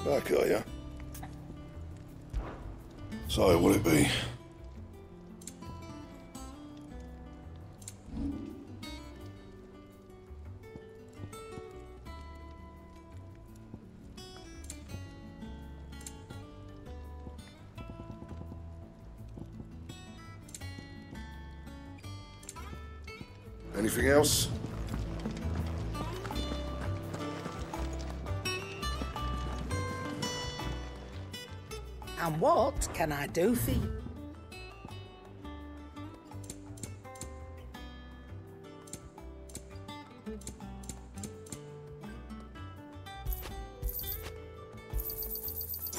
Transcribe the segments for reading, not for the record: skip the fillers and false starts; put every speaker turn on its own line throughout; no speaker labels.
Back, are you? So, what'll it be? Anything else?
And what can I do for you?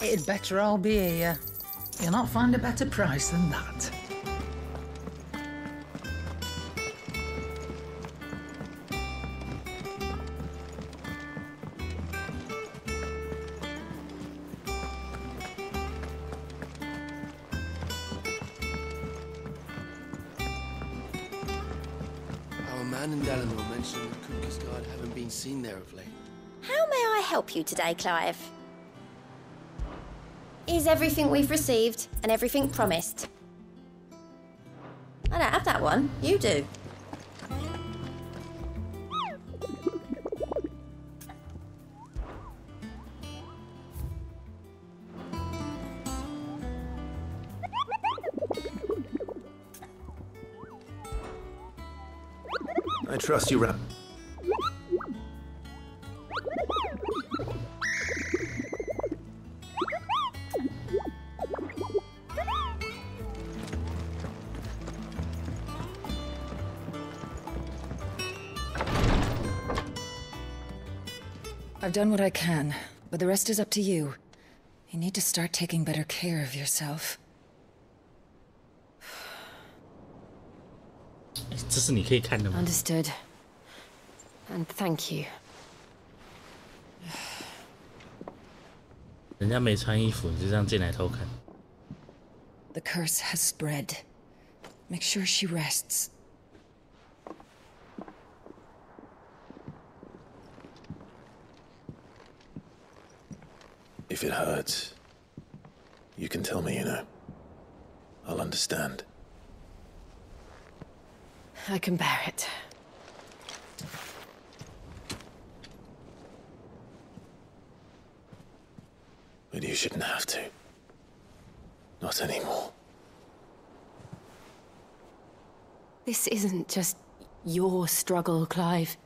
It'd better all be here. You'll not find a better price than that.
Seen there of late.
How may I help you today, Clive? Is everything we've received and everything promised? I don't have that one. You do.
I trust you, Ram.
I've done what I can, but the rest is up to you. You need to start taking better care of yourself.
这是你可以看的吗？
Understood. And thank you.
人家没穿衣服，你就这样进来偷看。
The curse has spread. Make sure she rests.
If it hurts, you can tell me, you know. I'll understand.
I can bear it.
But you shouldn't have to. Not anymore.
This isn't just your struggle, Clive.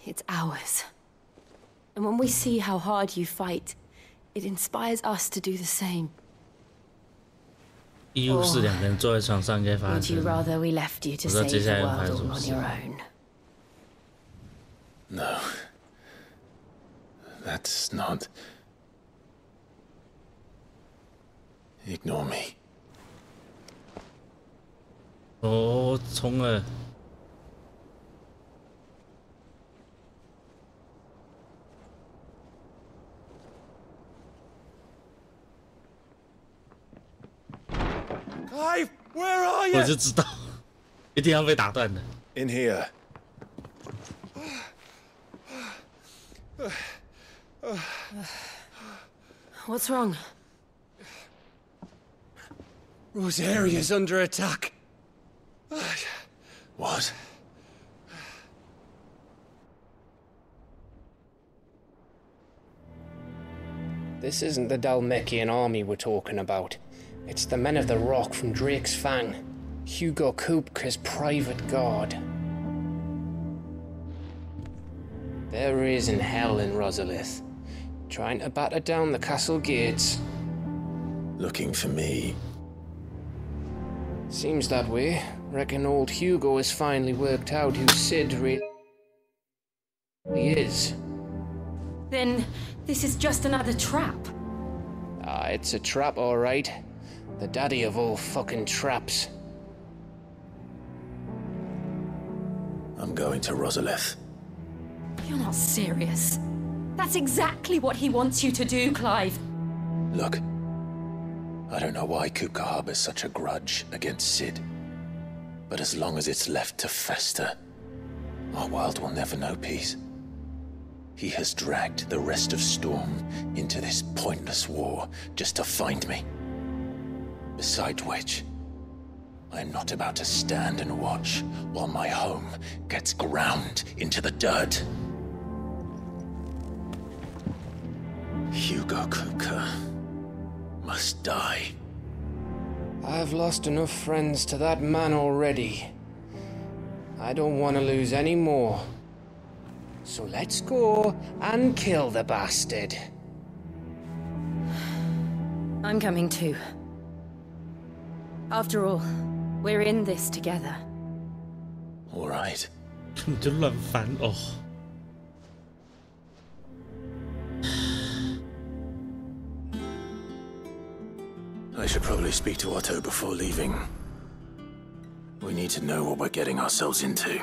It's ours. And when we see how hard you fight, it inspires us to do the same.
义务是两个人坐在床上应该发
Would you
生。
rather we left you to
不知道
save
接下
the
来会发
world
生什
all
么
on
事。
your own?
No. That's not... Ignore me.
哦，冲了！
Clive, where are you?
我就知道，一定要被打断的。
In here.
What's wrong?
Rosaria's under attack. What?
This isn't the Dalmekian army we're talking about. It's the men of the Rock from Drake's Fang. Hugo Kupka's private guard. There is in hell in Rosalith, trying to batter down the castle gates.
Looking for me.
Seems that way. Reckon old Hugo has finally worked out who Sid really... He is.
Then this is just another trap.
Ah, it's a trap, all right. The daddy of all fucking traps.
I'm going to Rosalith.
You're not serious. That's exactly what he wants you to do, Clive.
Look, I don't know why Kupka harbors such a grudge against Sid. But as long as it's left to fester, our world will never know peace. He has dragged the rest of Storm into this pointless war just to find me. Besides which, I'm not about to stand and watch while my home gets ground into the dirt. Hugo Kupka must die.
I've lost enough friends to that man already. I don't want to lose any more. So let's go and kill the bastard.
I'm coming too. After all, we're in this together.
All right.
就乱翻哦。
I should probably speak to Otto before leaving. We need to know what we're getting ourselves into.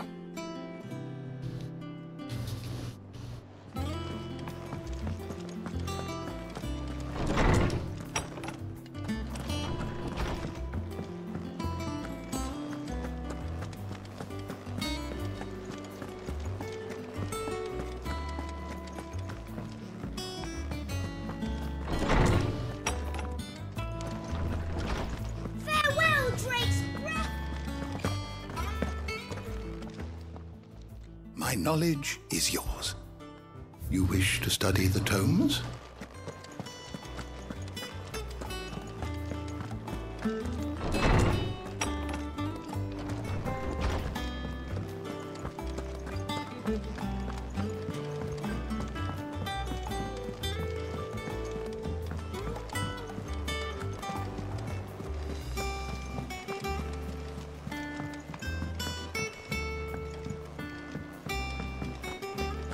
My knowledge is yours. You wish to study the tomes?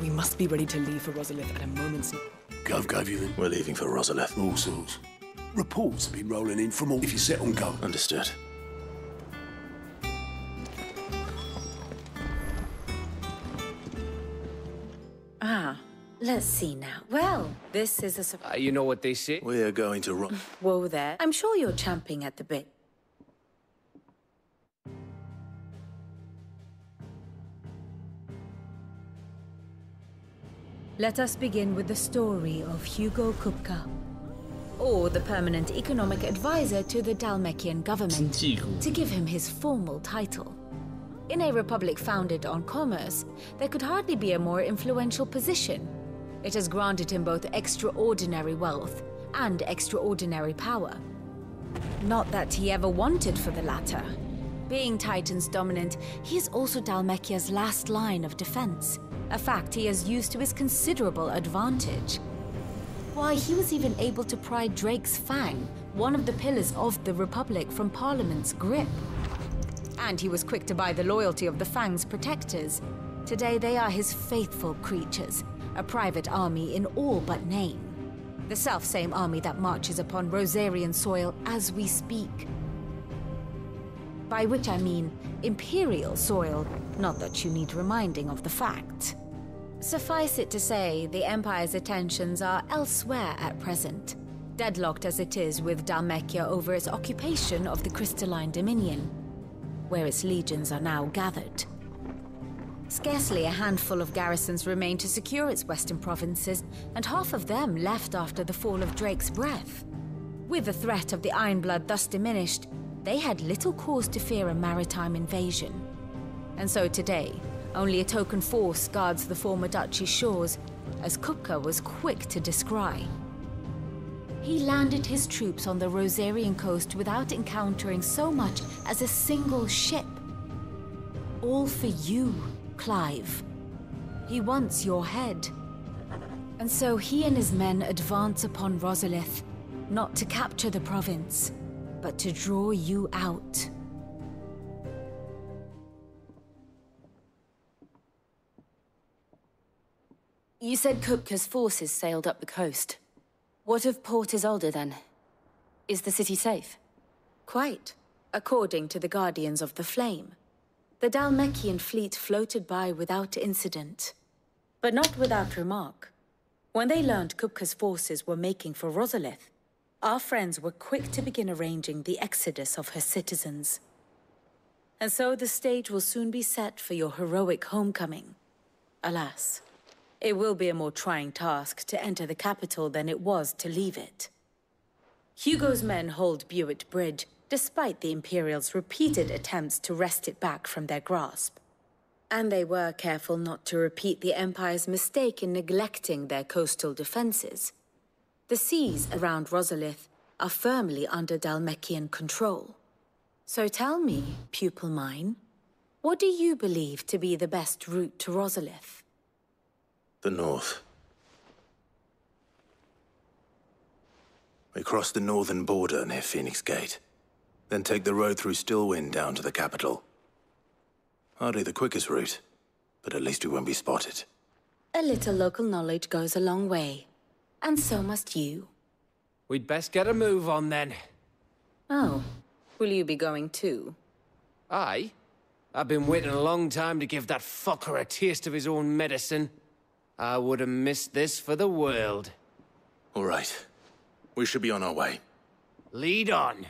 We must be ready to leave for Rosalith at a moment's notice.
Gov gave you then?
We're leaving for Rosalith.
All sorts. Reports have been rolling in from all. If you set on go.
Understood.
Ah, let's see now. Well, this is a surprise.
You know what they say?
We are going to
Whoa there. I'm sure you're champing at the bit. Let us begin with the story of Hugo Kupka, or the permanent economic advisor to the Dalmekian government, to give him his formal title. In a republic founded on commerce, there could hardly be a more influential position. It has granted him both extraordinary wealth and extraordinary power. Not that he ever wanted for the latter. Being Titan's dominant, he is also Dalmekia's last line of defense, a fact he has used to his considerable advantage. Why, he was even able to pry Drake's Fang, one of the pillars of the Republic, from Parliament's grip. And he was quick to buy the loyalty of the Fang's protectors. Today they are his faithful creatures, a private army in all but name. The self-same army that marches upon Rosarian soil as we speak. By which I mean Imperial soil, not that you need reminding of the fact. Suffice it to say, the Empire's attentions are elsewhere at present, deadlocked as it is with Dalmekia over its occupation of the Crystalline Dominion, where its legions are now gathered. Scarcely a handful of garrisons remain to secure its western provinces, and half of them left after the fall of Drake's Breath. With the threat of the Ironblood thus diminished, they had little cause to fear a maritime invasion. And so today, only a token force guards the former duchy's shores, as Kupka was quick to descry. He landed his troops on the Rosarian coast without encountering so much as a single ship. All for you, Clive. He wants your head. And so he and his men advance upon Rosalith, not to capture the province, but to draw you out.
You said Kupka's forces sailed up the coast. What of Port Isolde, then? Is the city safe?
Quite, according to the Guardians of the Flame. The Dhalmekian fleet floated by without incident. But not without remark. When they learned Kupka's forces were making for Rosalith, our friends were quick to begin arranging the exodus of her citizens. And so the stage will soon be set for your heroic homecoming. Alas, it will be a more trying task to enter the capital than it was to leave it. Hugo's men hold Buet Bridge, despite the Imperials' repeated attempts to wrest it back from their grasp. And they were careful not to repeat the Empire's mistake in neglecting their coastal defenses. The seas around Rosalith are firmly under Dhalmekian control. So tell me, pupil mine, what do you believe to be the best route to Rosalith?
The north. We cross the northern border near Phoenix Gate, then take the road through Stillwind down to the capital. Hardly the quickest route, but at least we won't be spotted.
A little local knowledge goes a long way. And so must you.
We'd best get a move on then.
Oh, will you be going too?
Aye. I've been waiting a long time to give that fucker a taste of his own medicine. I would have missed this for the world.
All right. We should be on our way.
Lead on.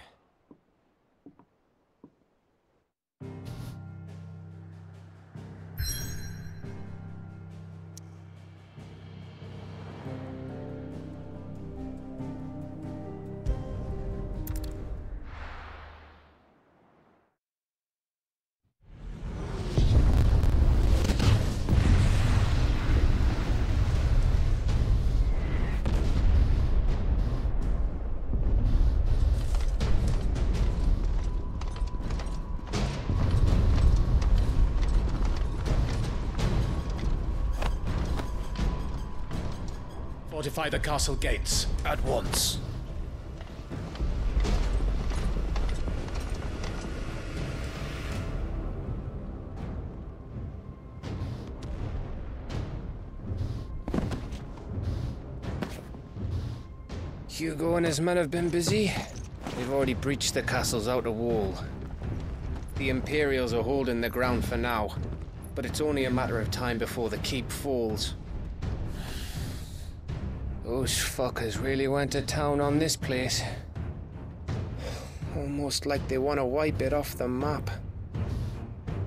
Fortify the castle gates at once.
Hugo and his men have been busy. They've already breached the castle's outer wall. The Imperials are holding the ground for now, but it's only a matter of time before the keep falls. Those fuckers really went to town on this place. Almost like they want to wipe it off the map.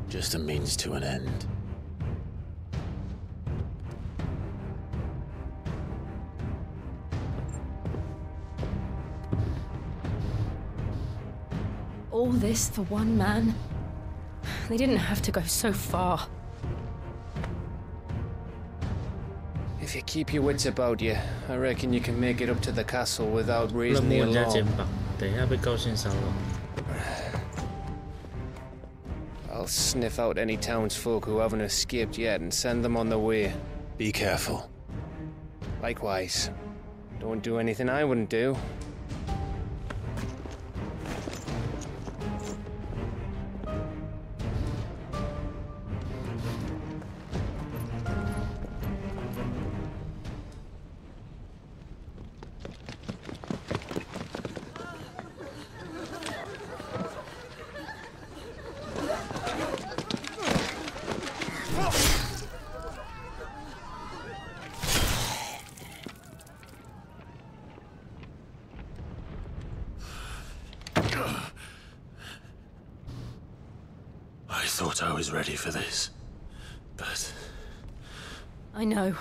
Just a means to an end.
All this for one man? They didn't have to go so far.
If you keep your wits about you, I reckon you can make it up to the castle without raising the alarm. I'll sniff out any townsfolk who haven't escaped yet and send them on their way.
Be careful.
Likewise. Don't do anything I wouldn't do.
I thought I was ready for this, but...
I know.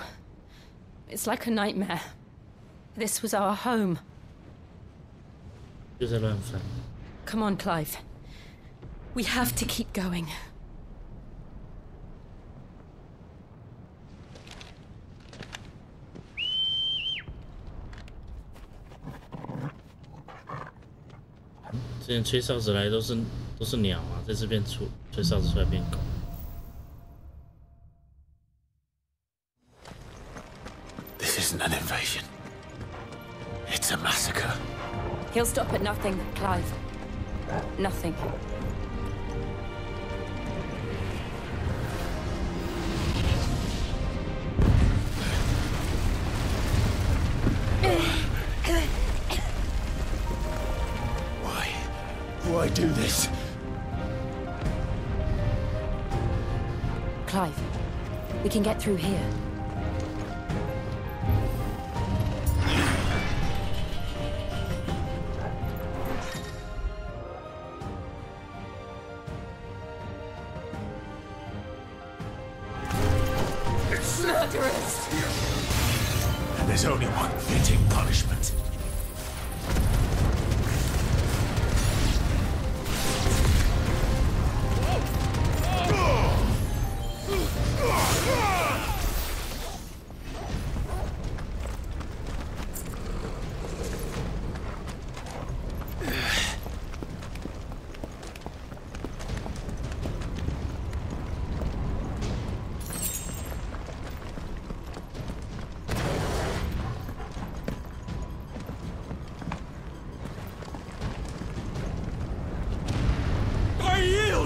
It's like a nightmare. This was our home. Come on, Clive. We have to keep going.
之前吹哨子来都是鸟啊，在这边吹哨子出来变狗。
This isn't an invasion. It's a massacre.
He'll stop at nothing, Clive. Nothing. Clive. We can get through here.
It's murderous! And there's only one fitting punishment.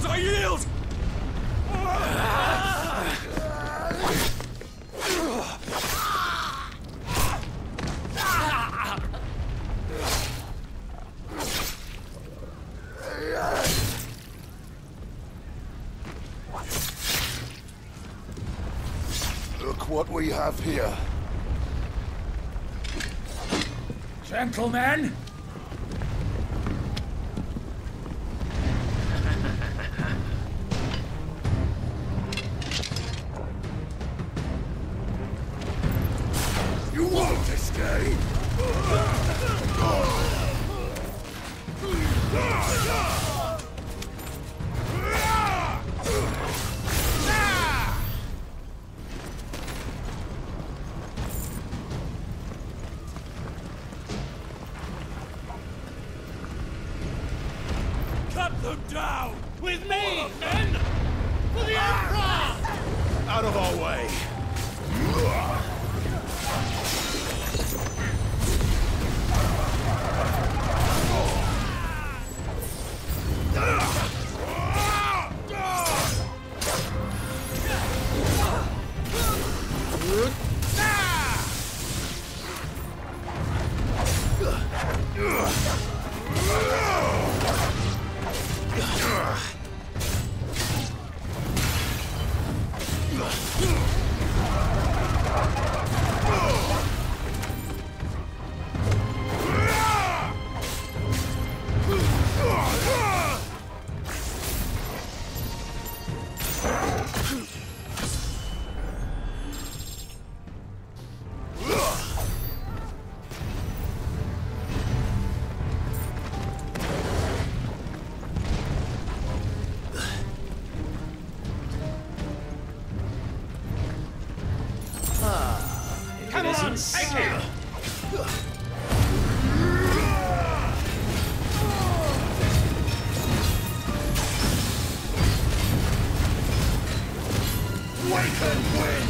I yield!
Look what we have here.
Gentlemen! You won't escape! Cut them down! With me, men! For the Emperor! Out of our way!
Come on, take it!
Waken wind!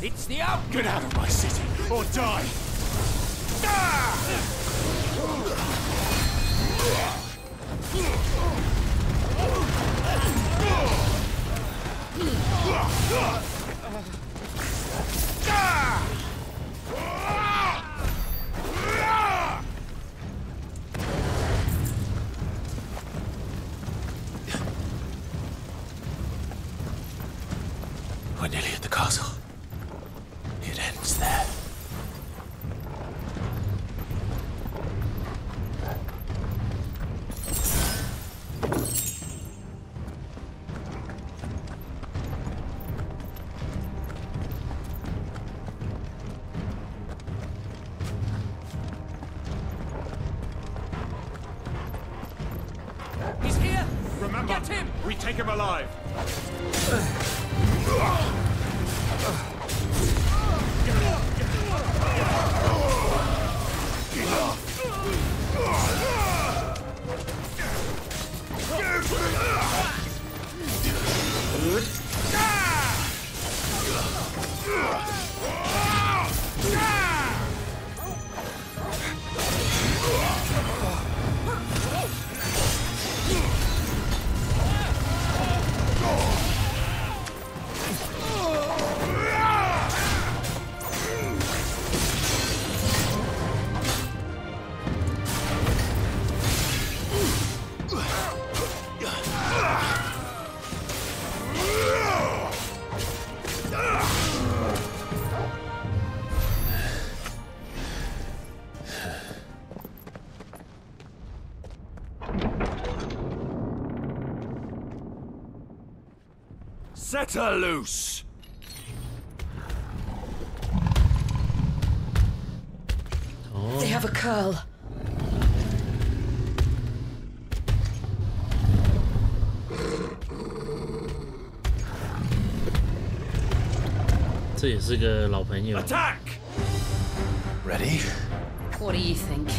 It's the out! Get out of my city, or die! Get him! We take him alive. Set her loose!
They have a curl.
这也是个老朋友。
Attack!
Ready?
What do you think?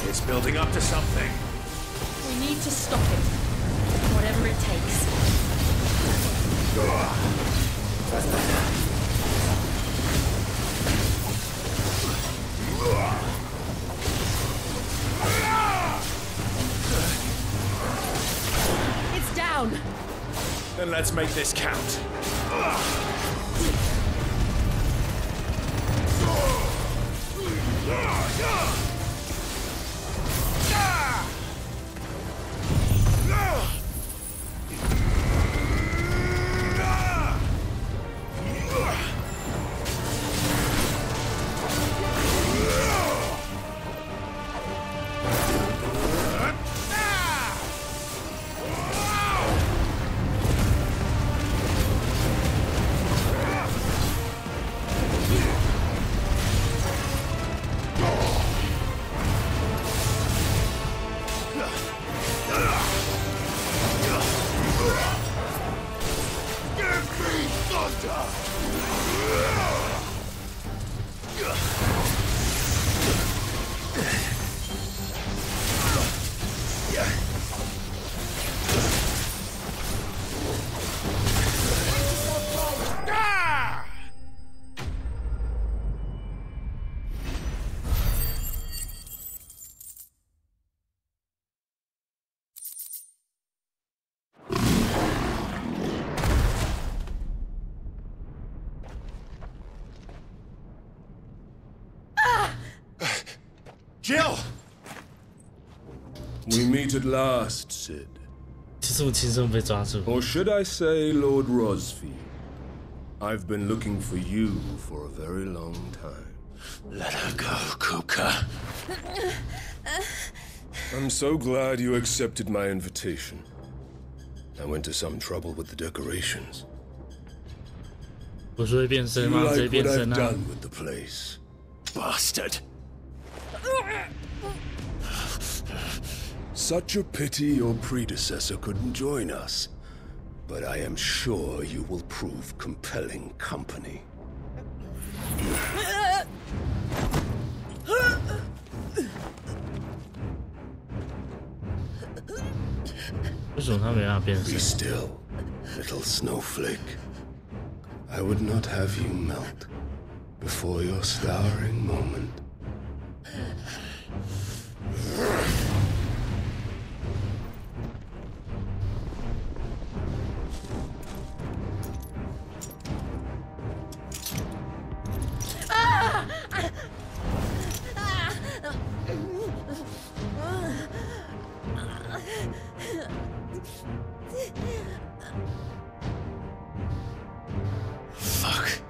It's building up to something.
We need to stop it. Whatever it takes. It's down.
Then let's make this count. Jill!
We meet at last, Sid.
其实我亲身被抓住。
Or should I say, Lord Rosfield? I've been looking for you for a very long time.
Let her go, Kupka.
I'm so glad you accepted my invitation. I went to some trouble with the decorations.
不是会变身
You
吗？直接
like
变
what
身
I've
啊！
done with the place?
Bastard.
Such a pity your predecessor couldn't join us. But I am sure you will prove compelling company.
为什么他没办法变
Be
身？
still, little snowflake. I would not have you melt before your stowering moment.
Fuck.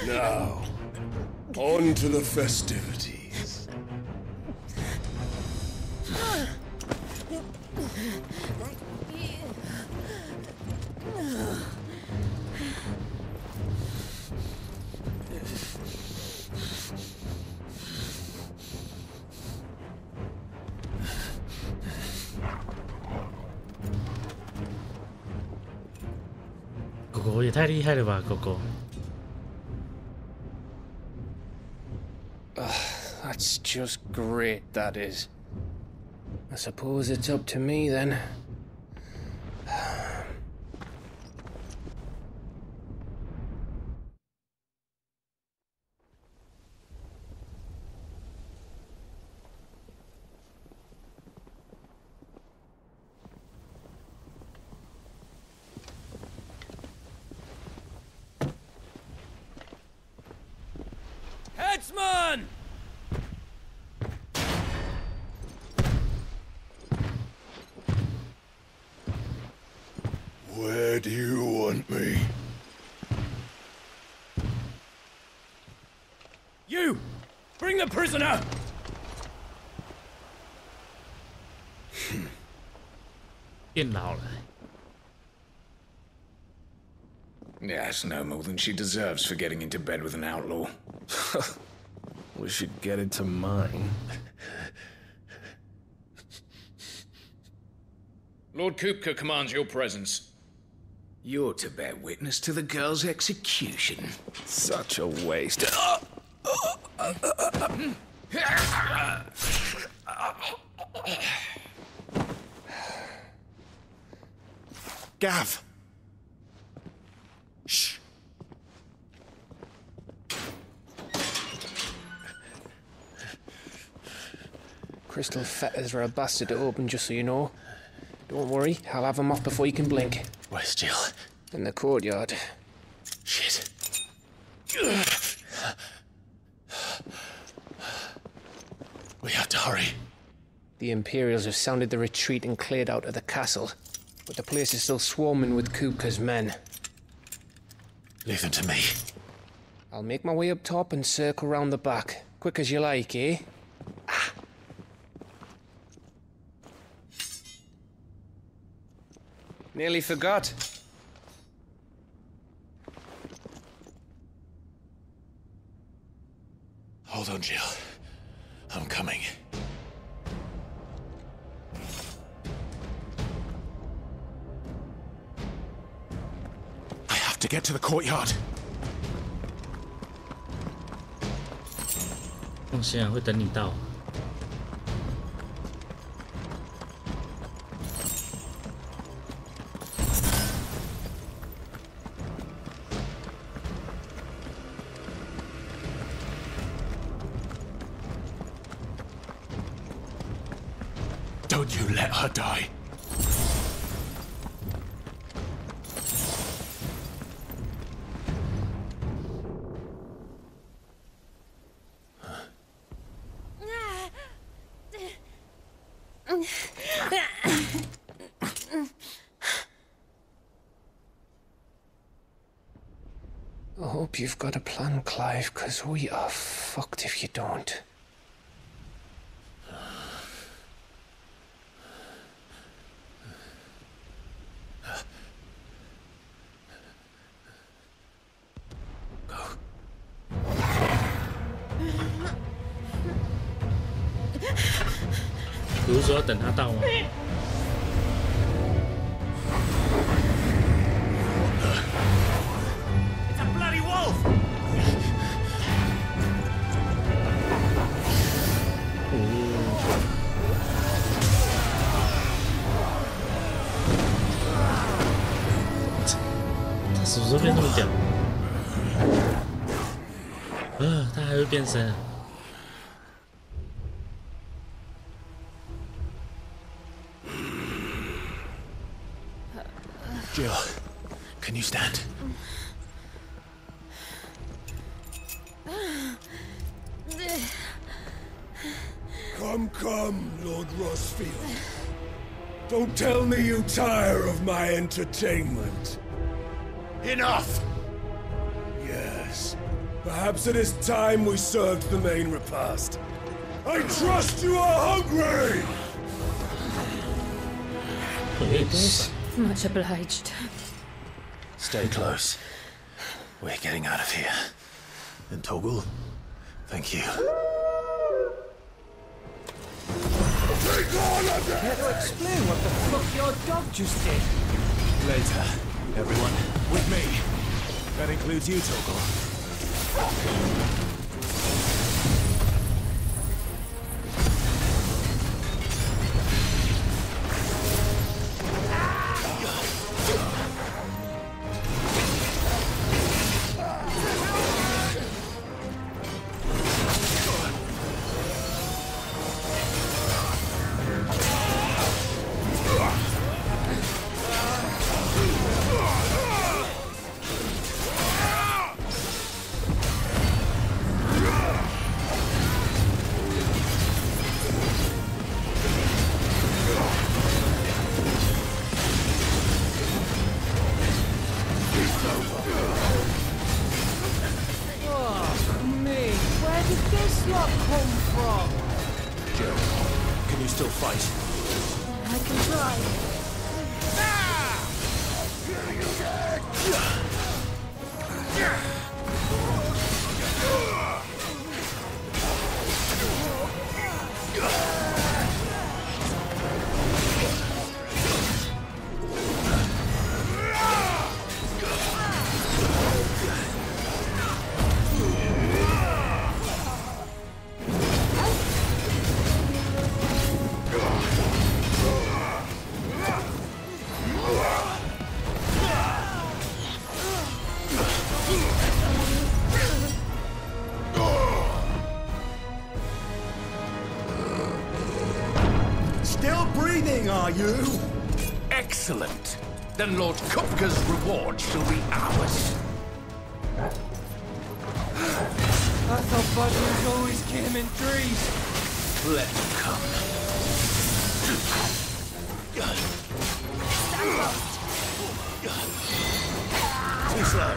Now, on to the festivities.
"狗狗也太厉害了吧，狗狗！"
That's just great, that is. I suppose it's up to me then.
Headsman!
Where do you want me?
You! Bring the prisoner!
"变老了。"
That's no more than she deserves for getting into bed with an outlaw.
We should get into mine.
Lord Kupka commands your presence. You're to bear witness to the girl's execution.
Such a waste. Gav! Shh.
Crystal fetters are a bastard to open, just so you know. Don't worry, I'll have them off before you can blink.
Where's Jill?
In the courtyard.
Shit. We have to hurry.
The Imperials have sounded the retreat and cleared out of the castle, but the place is still swarming with Kupka's men.
Leave them to me.
I'll make my way up top and circle round the back. Quick as you like, eh? Nearly forgot.
Hold on, Jill. I'm coming. I have to get to the courtyard.
放心啊，会等你到。
Don't you let her die.
I hope you've got a plan, Clive, because we are fucked if you don't.
不是说要等他到吗？
It's a bloody wolf!
他什么时候变这么屌？他还会变身。
Jill, can you stand?
Come, Lord Rossfield. Don't tell me you tire of my entertainment.
Enough!
Yes. Perhaps it is time we served the main repast. I trust you are hungry!
Much obliged.
Stay close. We're getting out of here. And Toggle, thank you.
Take all of them!
Care to explain what the fuck your dog just did?
Later, everyone. With me. That includes you, Toggle.
Are you? Excellent. Then Lord Kupka's reward shall be ours.
I thought buzzards always came in threes.
Let them come.
Stand fast.
Too slow.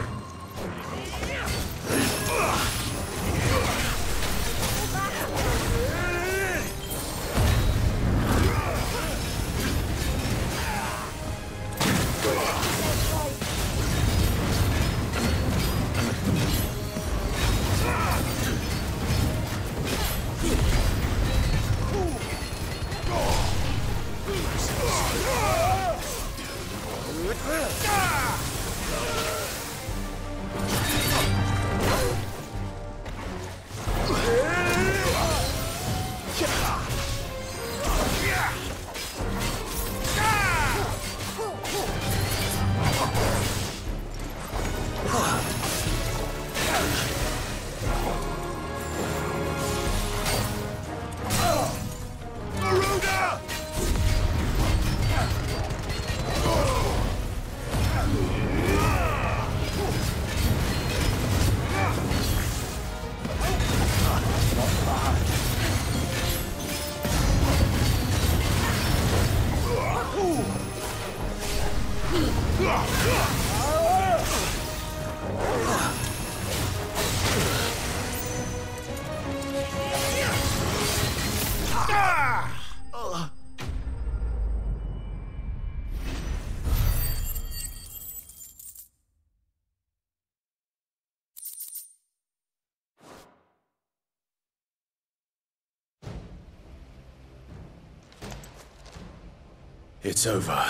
It's over.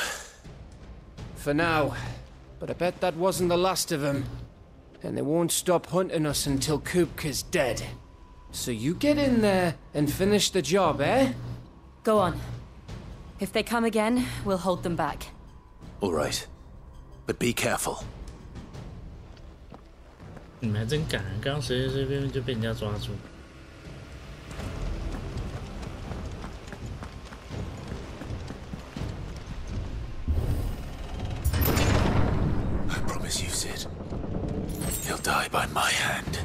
For now. But I bet that wasn't the last of them. And they won't stop hunting us until Kupka's dead. So you get in there and finish the job, eh?
Go on. If they come again, we'll hold them back.
All right. But be careful.
你们还真敢，刚刚随随便便就被人家抓住。
I promise you, Sid. He'll die by my hand.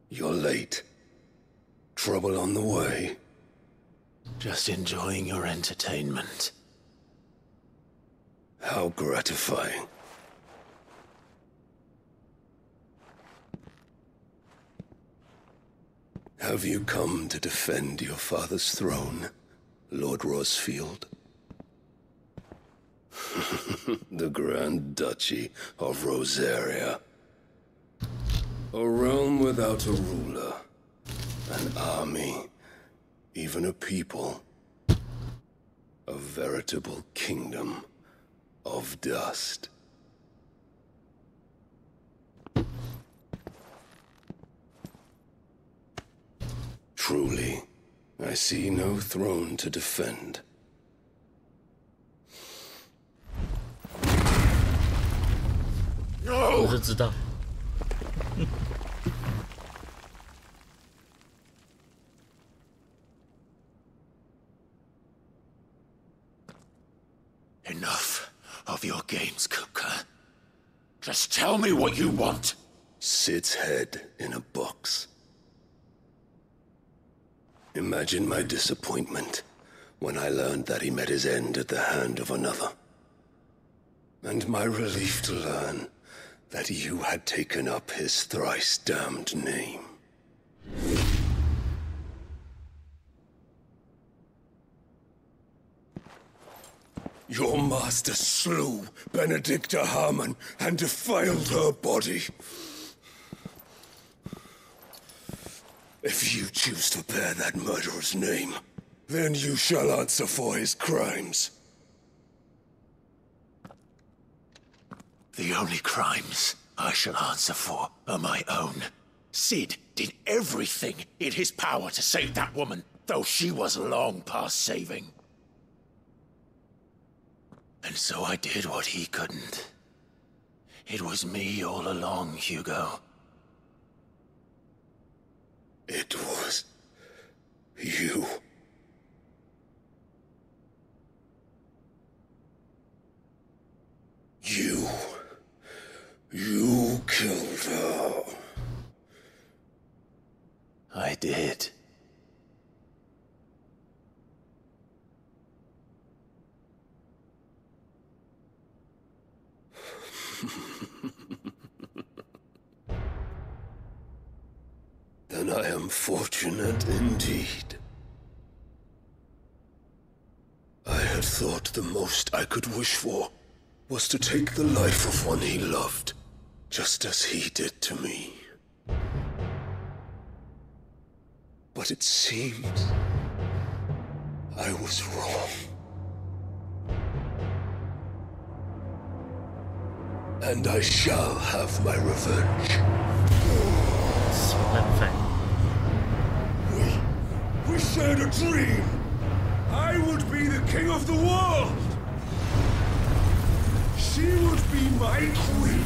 You're late. Trouble on the way.
Just enjoying your entertainment.
How gratifying. Have you come to defend your father's throne, Lord Rosfield? The Grand Duchy of Rosaria. A realm without a ruler, an army, even a people. A veritable kingdom of dust. Truly, I see no throne to defend.
我就知道。
Enough of your games, Kupka. Just tell me what you want.
Sid's head in a box. Imagine my disappointment when I learned that he met his end at the hand of another. And my relief to learn that you had taken up his thrice-damned name. Your master slew Benedicta Harmon and defiled her body. If you choose to bear that murderer's name, then you shall answer for his crimes.
The only crimes I shall answer for are my own. Sid did everything in his power to save that woman, though she was long past saving. And so I did what he couldn't. It was me all along, Hugo.
It was you. You killed her.
I did.
Then I am fortunate indeed. I had thought the most I could wish for was to take the life of one he loved, just as he did to me. But it seems I was wrong. And I shall have my revenge.
We shared a dream. I would be the king of the world. She would be my queen.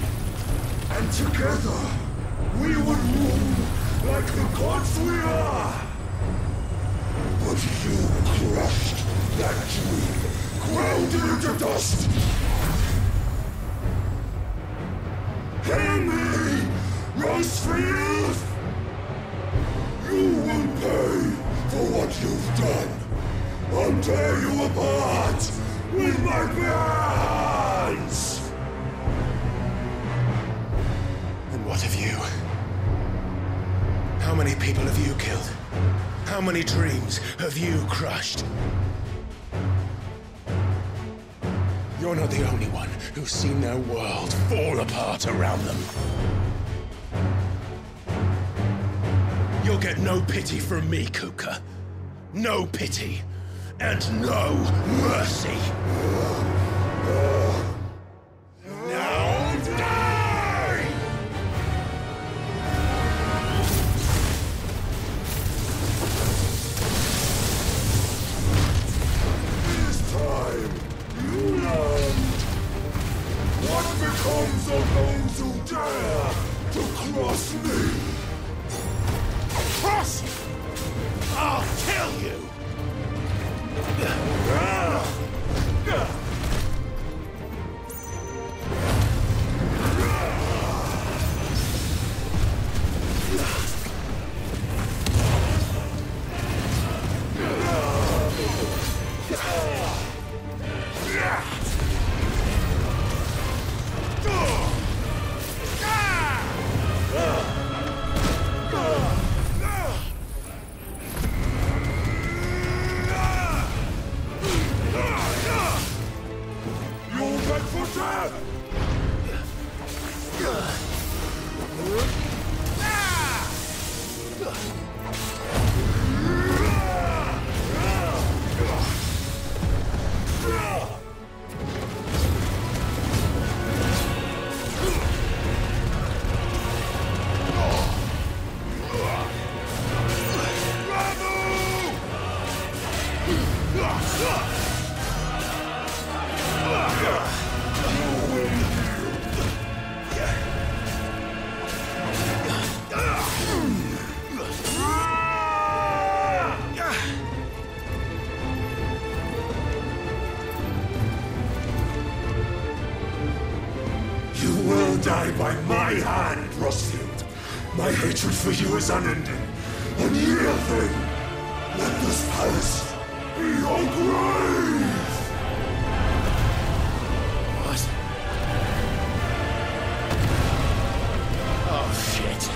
And together, we would rule like the gods we are. But you crushed that dream, ground it into dust. Hear me, Rosefield! You will pay for what you've done. you apart with my bare hands!
And what of you? How many people have you killed? How many dreams have you crushed? You're not the only one who's seen their world fall apart around them. You'll get no pity from me, Kupka. No pity. And no mercy. Now die!
This time, you learn what becomes of those who dare to cross me.
Cross you! I'll kill you!
Die by my hand, Rosfield. My hatred for you is unending. Unyielding. Let this palace be your grave!
What? Oh, shit.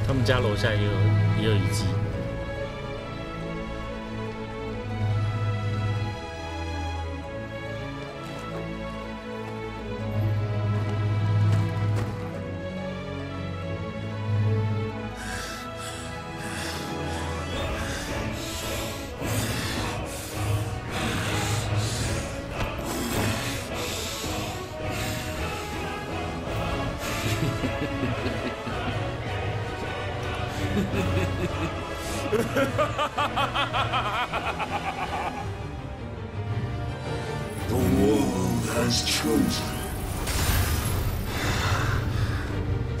他们家楼下也有遗迹。
The world has chosen.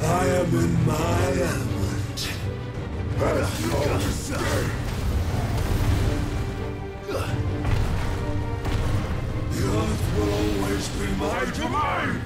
I am in my element. That's your mistake. The earth will always be my domain.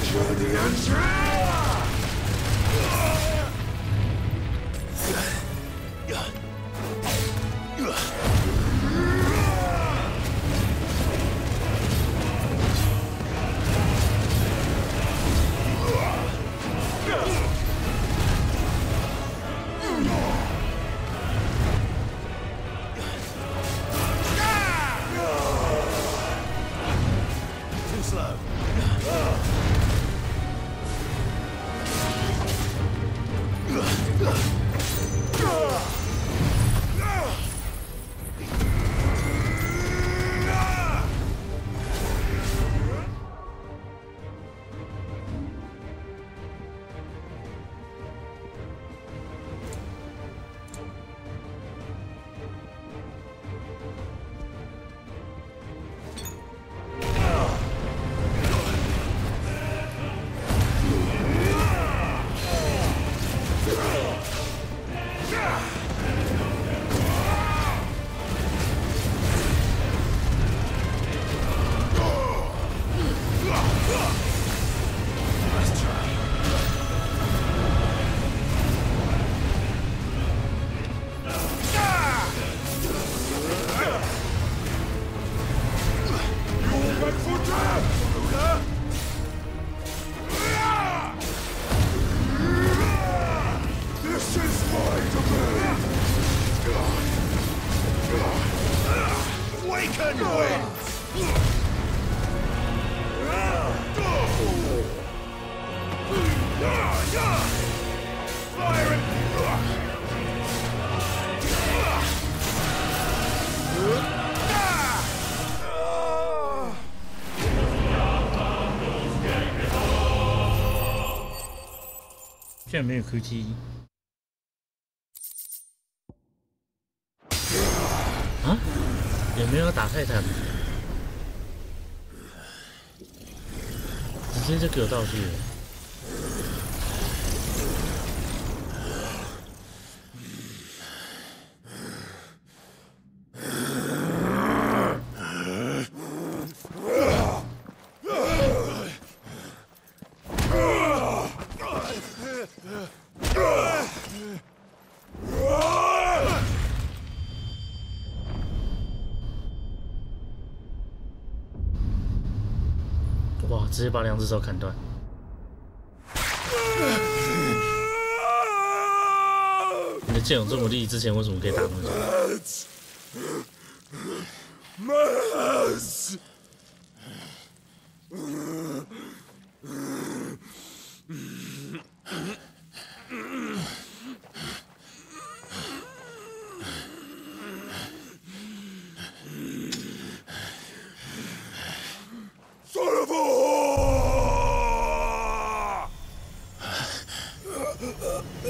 Capture the entry!
Too slow.
居然没有 QT 啊？有没有打泰坦？直接就给我道具了。哇！直接把两只手砍断。你的剑有这么利，之前为什么可以打那么久？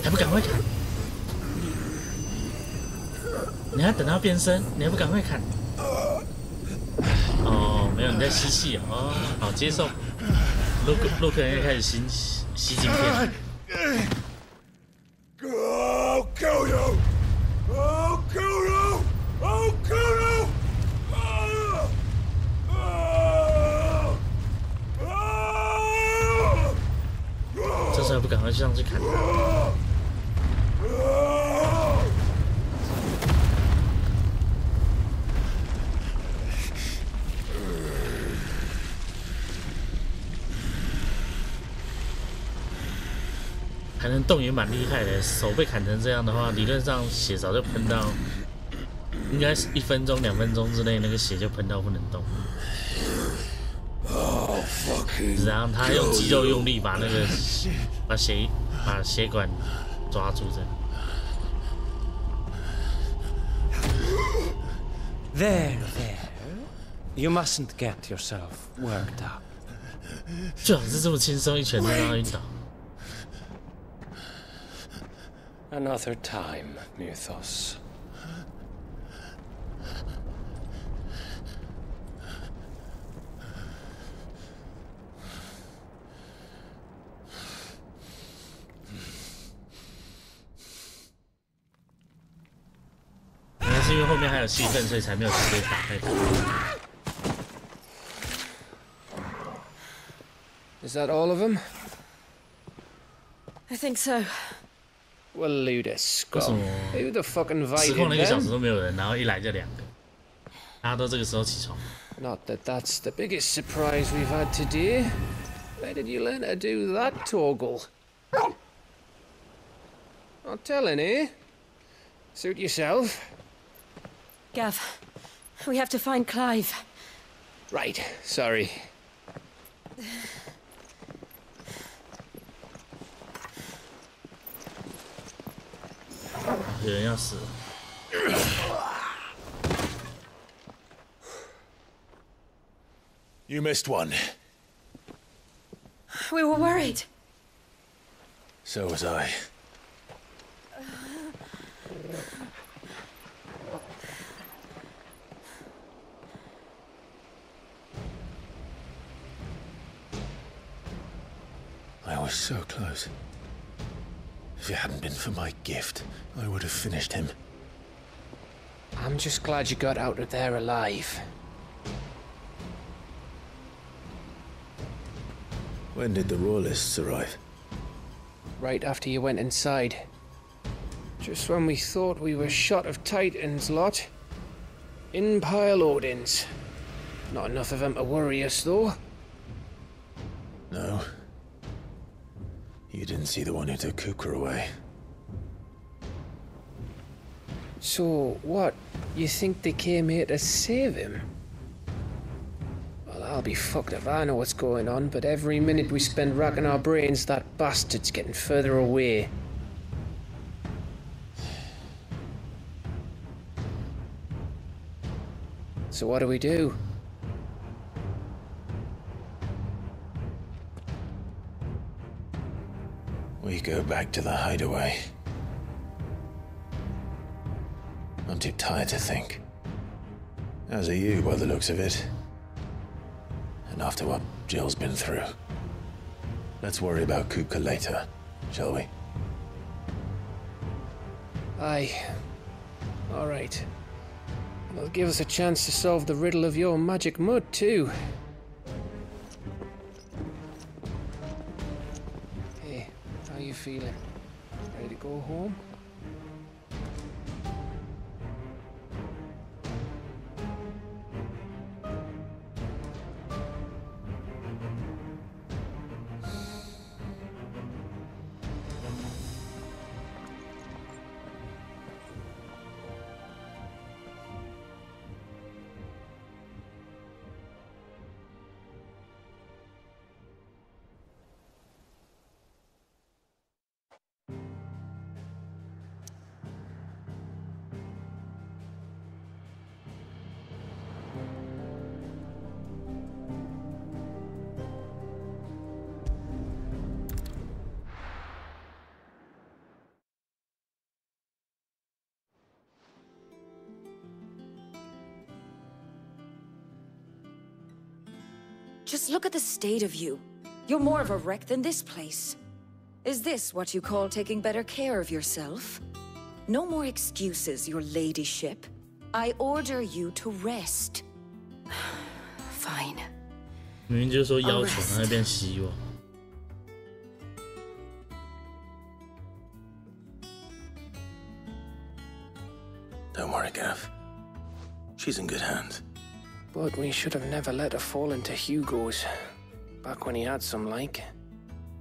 还不赶快砍！你还等到变身，你还不赶快砍？哦，没有，你在吸气哦，好接受。洛克人开始吸晶片。
I'll kill you! I'll kill you! I'll kill you!
这时候还不赶快上去砍他！还能动也蛮厉害的，手被砍成这样的话，理论上血早就喷到，应该是1分钟、2分钟之内，那个血就喷到不能动。然后他用肌肉用力把那个把血管抓住这样。
There. You mustn't get yourself worked up.
最好是这么轻松，一拳就让他晕倒。
Another time, Mythos.
可能是因为后面还有戏份，所以才没有直接打开。
Is that all of them?
I think so.
Well, Luda Scott. Who the fuck invited
失控了1个小时
them?
都没有人，然后一来就2个，大家都这个时候起床。
Not that that's the biggest surprise we've had today. Where did you learn to do that, Torgal? Not telling, eh? Suit yourself.
Gav, we have to find Clive.
Right, sorry.
有人要死了。
You missed one.
We were worried.
So was I. I was so close. If it hadn't been for my gift, I would have finished him.
I'm just glad you got out of there alive.
When did the Royalists arrive?
Right after you went inside. Just when we thought we were shot of Titans, lot. In pile Odins. Not enough of them to worry us, though.
No. You didn't see the one who took Kupka away.
So, what? You think they came here to save him? Well, I'll be fucked if I know what's going on, but every minute we spend racking our brains, that bastard's getting further away. So what do we do?
We go back to the hideaway. I'm too tired to think. As are you, by the looks of it. And after what Jill's been through. Let's worry about Kupka later, shall we?
Aye. All right. It'll give us a chance to solve the riddle of your magic mud, too. Hey, how you feeling? Ready to go home?
Just look at the state of you. You're more of a wreck than this place. Is this what you call taking better care of yourself? No more excuses, your ladyship. I order you to rest.
Fine.
明明就是说要求，那变希望。
Don't worry, Gav. She's in good hands.
But we should have never let her fall into Hugo's. Back when he had some like.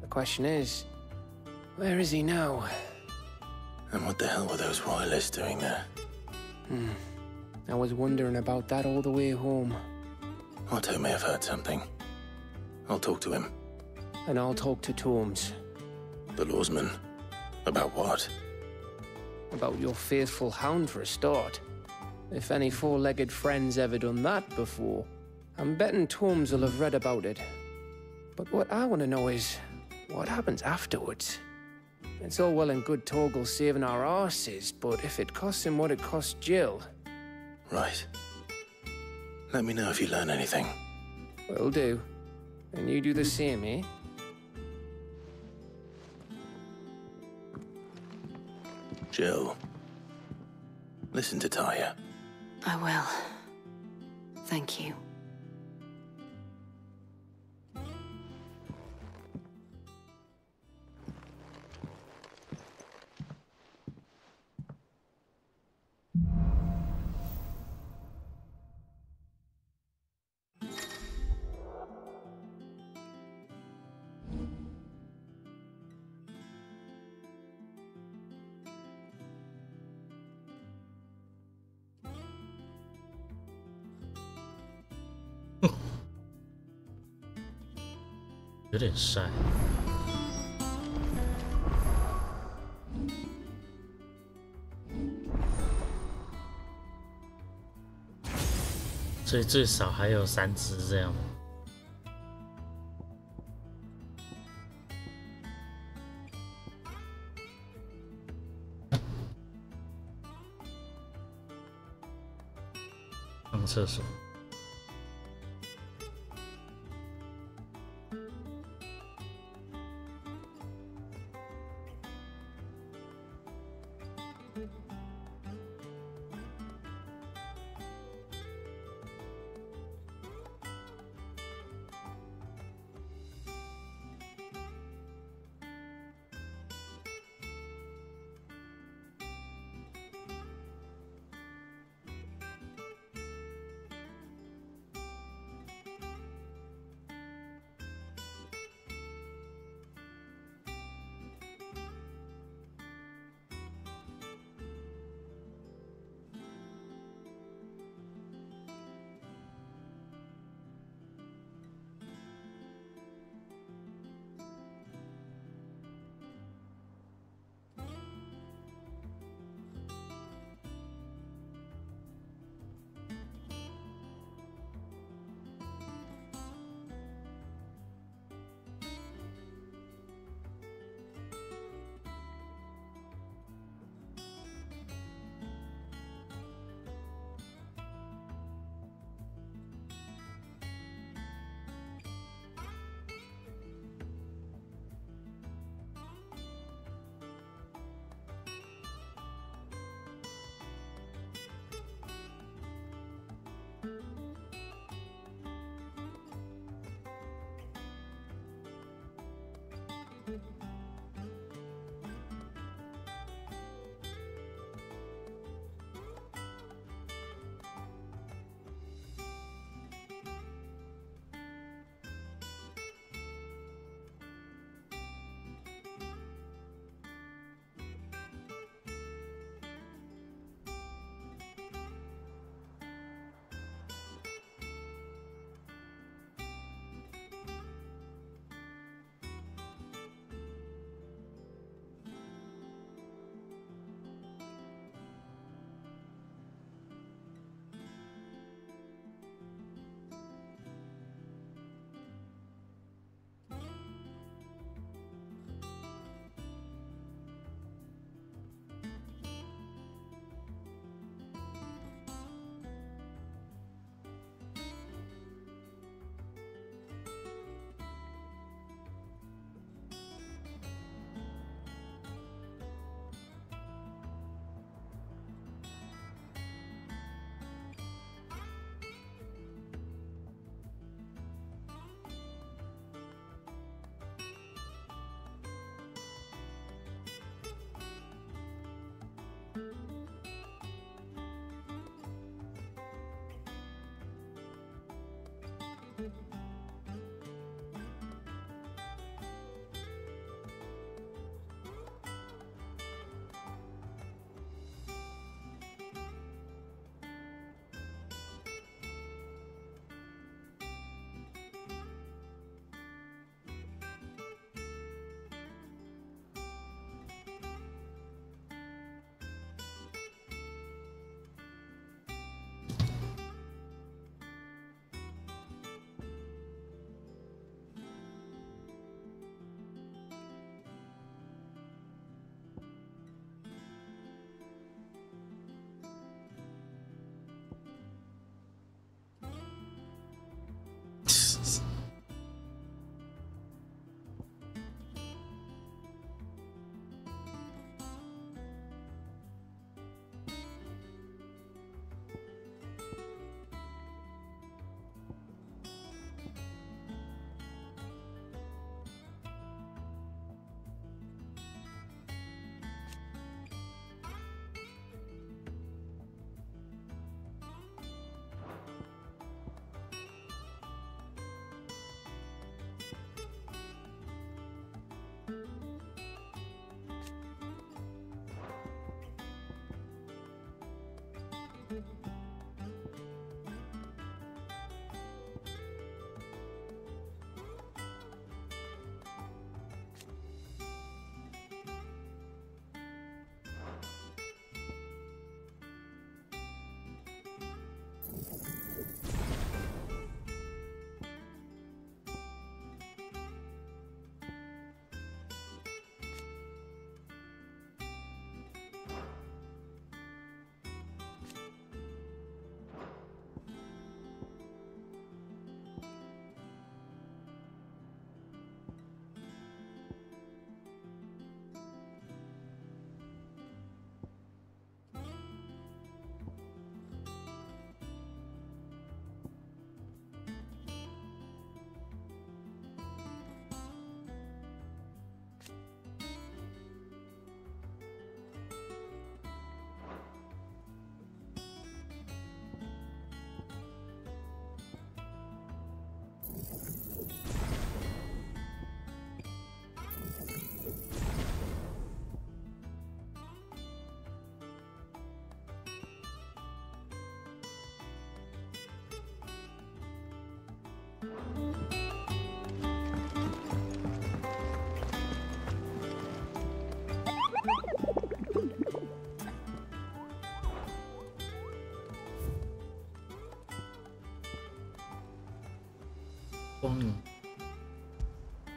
The question is, where is he now?
And what the hell were those royalists doing there?
I was wondering about that all the way home.
Otto may have heard something. I'll talk to him.
And I'll talk to Tomes.
The lawsman? About what?
About your faithful hound for a start. If any four-legged friend's ever done that before, I'm betting Tomes will have read about it. But what I want to know is, what happens afterwards? It's all well and good Torgal saving our arses, but if it costs him what it cost Jill...
Right. Let me know if you learn anything.
Will do. And you do the same, eh?
Jill. Listen to Taya.
I will. Thank you.
有点帅。所以最少还有3只这样。上厕所。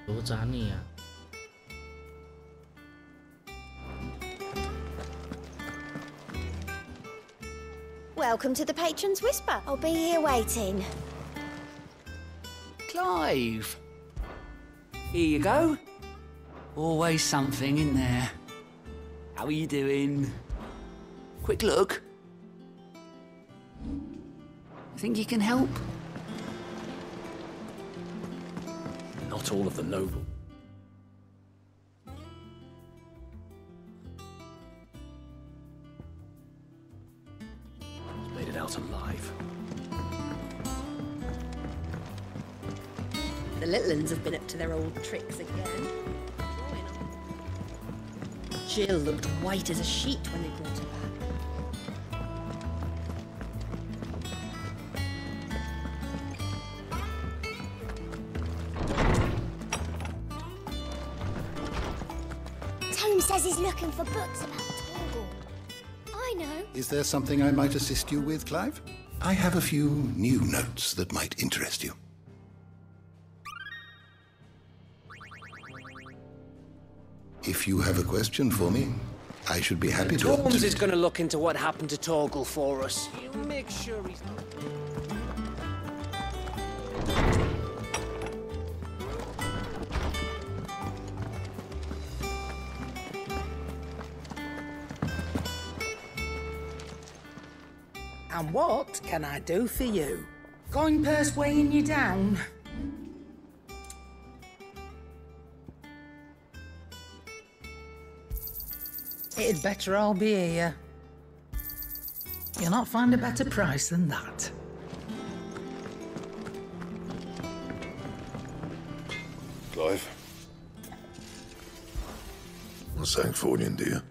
罗扎尼亚。
Welcome to the Patron's Whisper. I'll be here waiting.
Clive. Here you go. Always something in there. How are you doing? Quick look. Think you can help?
Not all of the noble. Made it out alive.
The little uns have been up to their old tricks again. Jill looked white as a sheet when they brought her back.
Tom says he's looking for books about Torgal. I know.
Is there something I might assist you with, Clive? I have a few new notes that might interest you. If you have a question for me, I should be happy to.
Torms is going to look into what happened to Torgal for us. He'll make sure he's not.
And what can I do for you? Coin purse weighing you down? It'd better all be here. You'll not find a better price than that.
Clive? A Sancphonian, dear.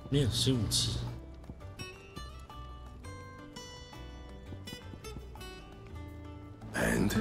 面试武器。
And?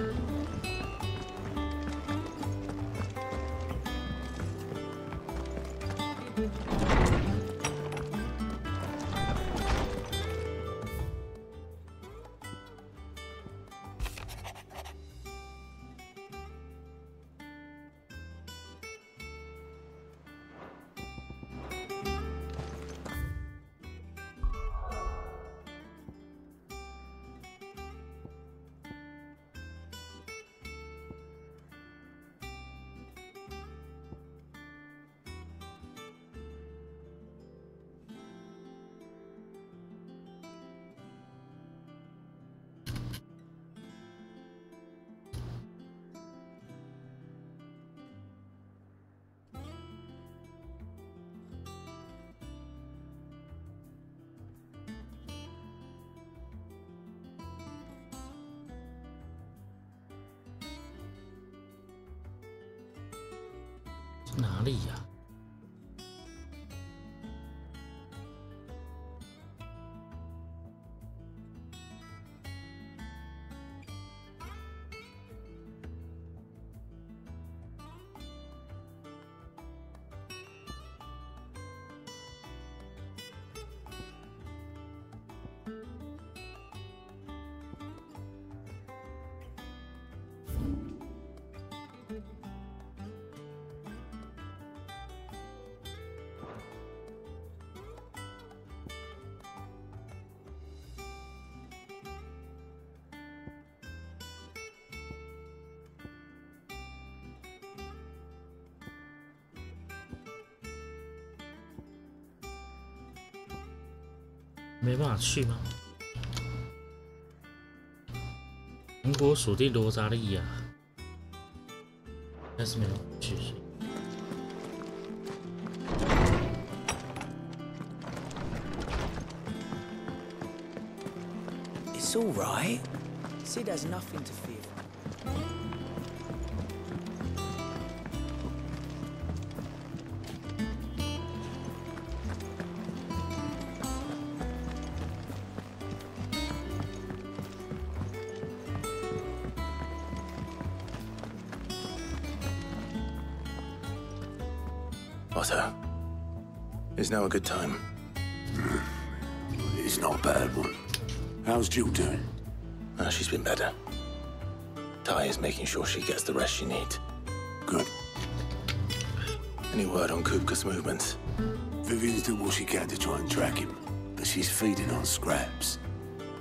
哪里呀？没办法去吗？苹果属地罗扎利亚，应该是没有去。
It's all right. Sid has nothing to fear.
Otto, is now a good time?
It's not a bad one. How's Jill doing?
She's been better. Ty is making sure she gets the rest she needs.
Good.
Any word on Kupka's movements?
Vivian's doing what she can to try and track him, but she's feeding on scraps.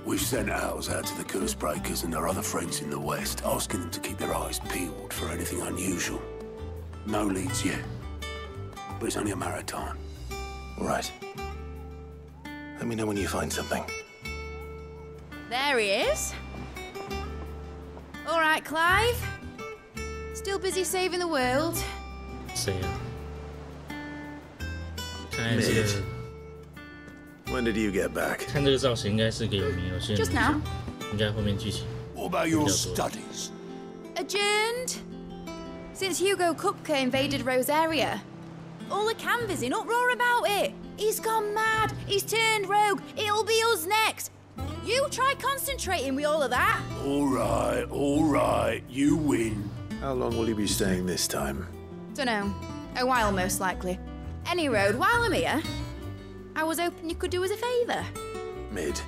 We've sent ours out to the curse breakers and their other friends in the west, asking them to keep their eyes peeled for anything unusual. No leads yet, but it's only a matter of time.
Right. Let me know when you find something.
There he is. All right, Clive. Still busy saving the world.
谁啊？看来这个
When did you get back?
看这个造型，应该是个有名有姓的
Just
女
now.
生，应该后面剧情
What about your studies?
Adjourned. Since Hugo Kupka invaded Rosaria. All the canvassing uproar about it. He's gone mad. He's turned rogue. It'll be us next. You try concentrating with all of that.
All right. You win.
How long will you be staying this time?
Dunno. A while, most likely. Any road, while I'm here, I was hoping you could do us a favour.
Mid.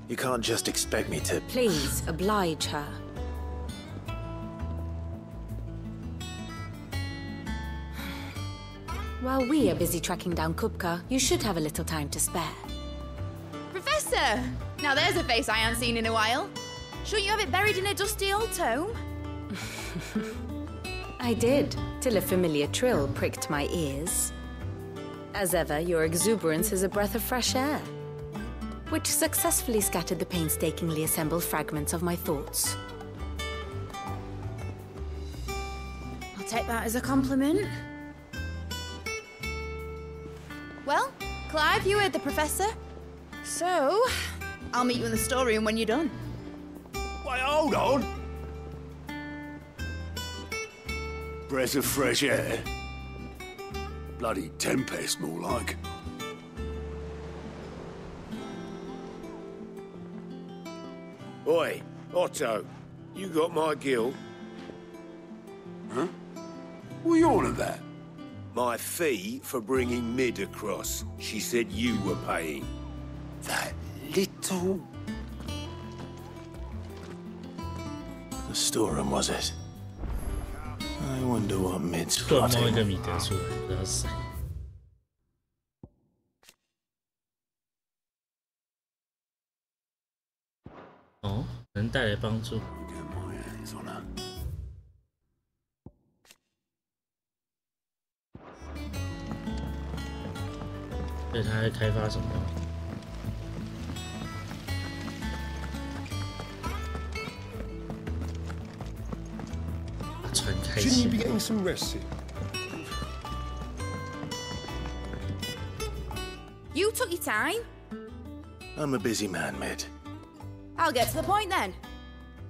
You can't just expect me to...
Please, oblige her. While we are busy tracking down Kupka, you should have a little time to spare. Professor! Now there's a face I haven't seen in a while. Shouldn't you have it buried in a dusty old tome? I did, till a familiar trill pricked my ears. As ever, your exuberance is a breath of fresh air, which successfully scattered the painstakingly assembled fragments of my thoughts. I'll take that as a compliment. Well, Clive, you heard the professor. So, I'll meet you in the storeroom when you're done.
Wait, hold on. Breath of fresh air. Bloody tempest, more like.
Oi, Otto, you got my gill?
Huh? What are you on about?
My fee for bringing Mid across. She said you were paying.
That little...
The storeroom, was it? I wonder what Mid's
突然冒一
plotting.
个米德出来，不知道是谁。哦，能带来帮助。对，他在开发什么？把船开
Shouldn't
起
you be
来。
getting some rest soon?
You took your time.
I'm a busy man, Mid.
I'll get to the point then.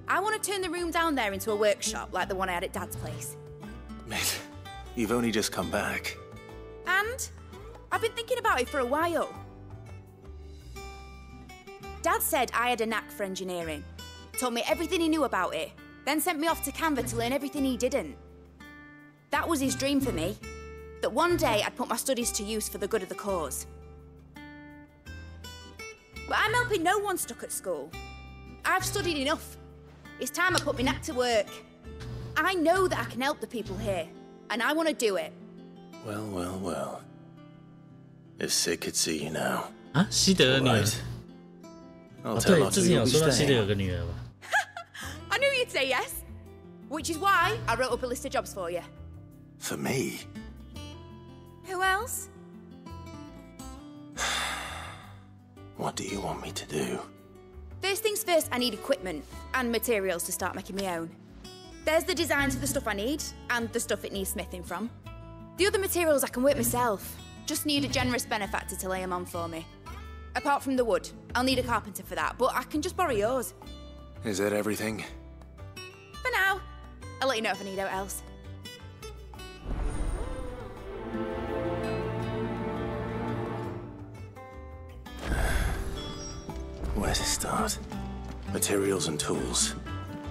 I want to turn the room down there into a workshop like the one I had at Dad's place.
Mid, you've only just come back.
And I've been thinking about it for a while. Dad said I had a knack for engineering. Told me everything he knew about it. Then sent me off to Canva to learn everything he didn't. That was his dream for me. That one day I'd put my studies to use for the good of the cause. But I'm helping no one stuck at school. I've studied enough. It's time I put my knack to work. I know that I can help the people here, and I want to do it.
Well. If Sid could see you now.
啊，西德的女儿。
I'll
哦，
tell
对，
Otto
之前
you'll
有
be
说到西德
staying.
有个女儿吧？
I knew you'd say yes. Which is why I wrote up a list of jobs for you.
For me?
Who else?
What do you want me to do?
First things first, I need equipment and materials to start making my own. There's the designs for the stuff I need and the stuff it needs smithing from. The other materials I can work myself. Just need a generous benefactor to lay them on for me. Apart from the wood, I'll need a carpenter for that, but I can just borrow yours.
Is that everything?
For now. I'll let you know if I need out else.
Where to start? Materials and tools.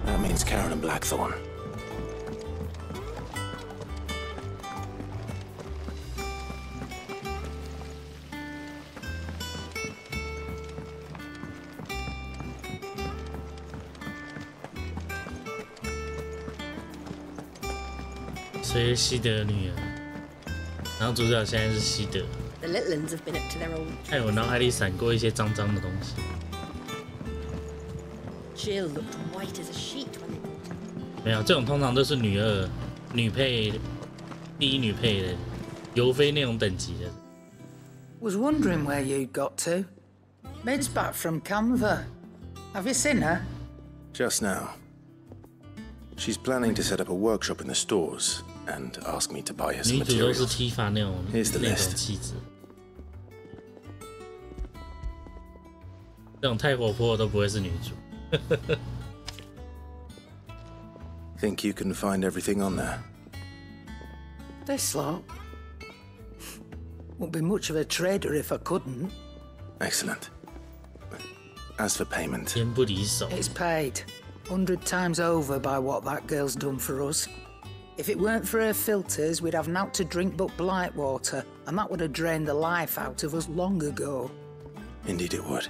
That means Karen and Blackthorn.
所以西德的女儿，然后主角现在是西德。
The little uns have been up to their old.
哎，我脑海里闪过一些脏脏的东西。
Jill looked white as a sheet when they brought her.
没有，这种通常都是女二、女配、第一女配的，尤菲那种等级的。
Was wondering where you'd got to. Mid's back from Canva. Have you seen her?
Just now. She's planning to set up a workshop in the stores and ask me to buy her some
女主都是
materials.
Tifa 那种
Here's the
那种
list.
气质，这种太活泼的都不会是女主。
Think you can find everything on there?
This lot. Wouldn't be much of a trader if I couldn't.
Excellent. As for payment,
天不离手。
It's paid 100 times over by what that girl's done for us. If it weren't for her filters, we'd have naught to drink but blight water, and that would have drained the life out of us long ago.
Indeed it would.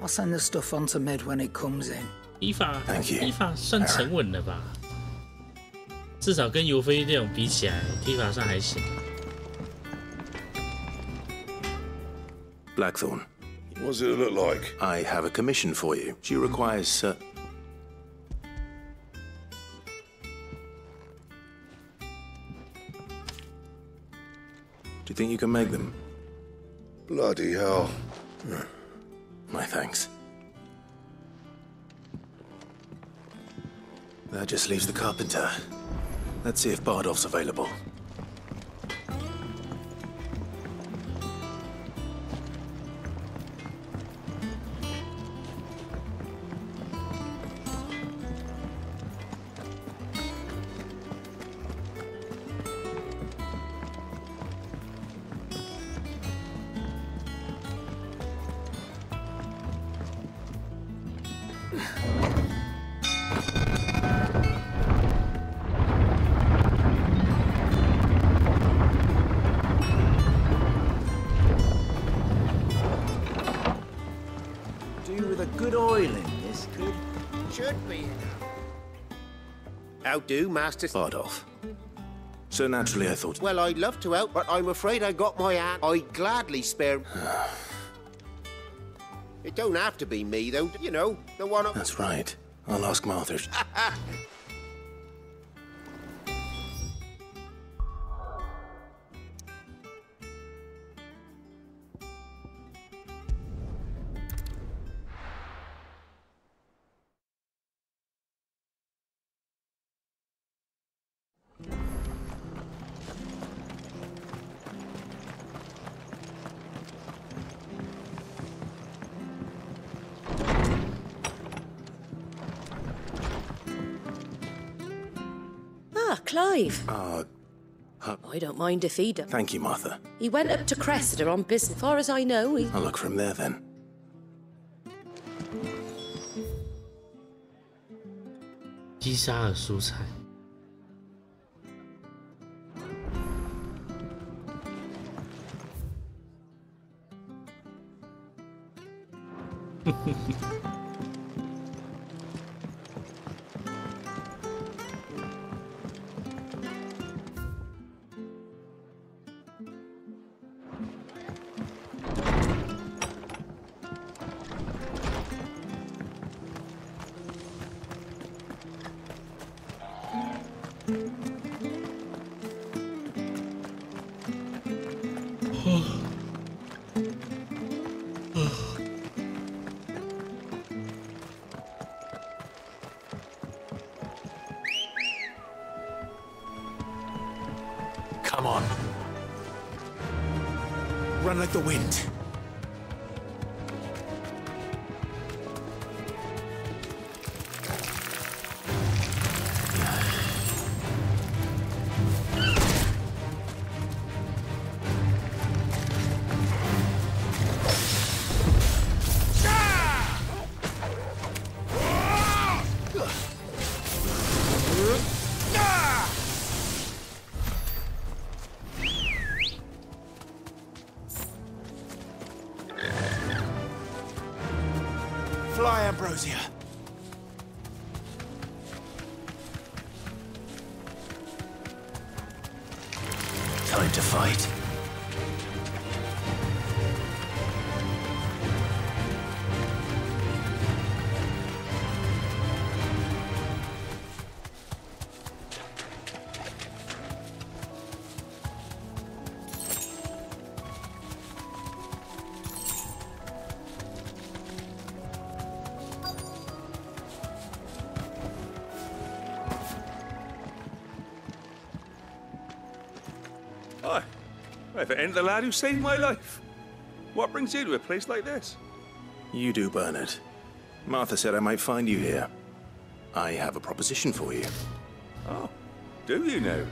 I'll send the stuff on to Mid when it comes in.
Thank you.
Tifa 算沉稳了吧？至少跟尤菲这种比起来 ，Tifa 算还行。
Blackthorn.
What does it look like?
I have a commission for you. She requires, Do you think you can make them?
Bloody hell.
My thanks. That just leaves the carpenter. Let's see if Bardolph's available.
Good oil in this, could? Should be enough. How do, Master?
Bardolph. So naturally I thought...
Well, I'd love to help, but I'm afraid I got my hand. I'd gladly spare... It don't have to be me, though. You know, the one...
That's right. I'll ask Martha.
Clive.
I
don't mind if he does.
Thank you, Martha.
He went up to Cressida on business. As far as I know, he...
I'll look from there, then.
基沙尔蔬菜。
Come on. Run like the wind. Fly, Ambrosia. Time to fight.
If it ain't the lad who saved my life. What brings you to a place like this?
You do, Bernard. Martha said I might find you here. I have a proposition for you.
Oh, do you now?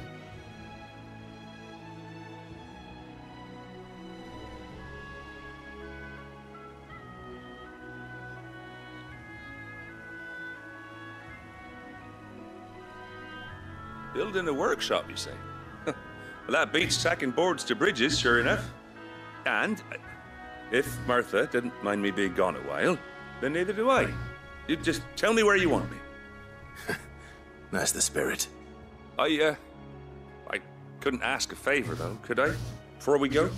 Building a workshop, you say? Well, that beats tacking boards to bridges, sure enough. And if Martha didn't mind me being gone a while, then neither do I. You just tell me where you want me.
That's the spirit.
I couldn't ask a favor, though, could I? Before we go?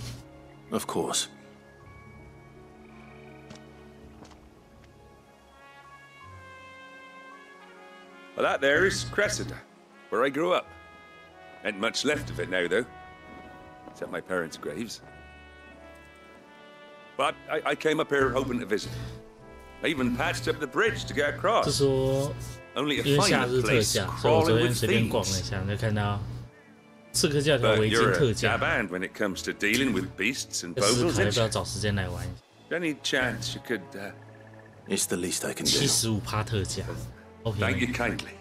Of course.
Well, that there is Cressida, where I grew up. Ain't much left of it now, though. Except my parents' graves. But I came up here hoping to visit. I even patched up the bridge to get across.
是说，
Only
因
to
为夏
find
日
a
特
place
价，所以我昨
crawling
天
with
随便逛了一
thieves.
下，就看到刺客教条
But
围巾
you're
特
a
价
band when it comes to dealing with beasts and
思
vogels,
考要
ain't
不要
you?
找时间来玩一下。
Any chance you could...
It's the least I can do.
75%特价，好便
Thank
宜
you。kindly.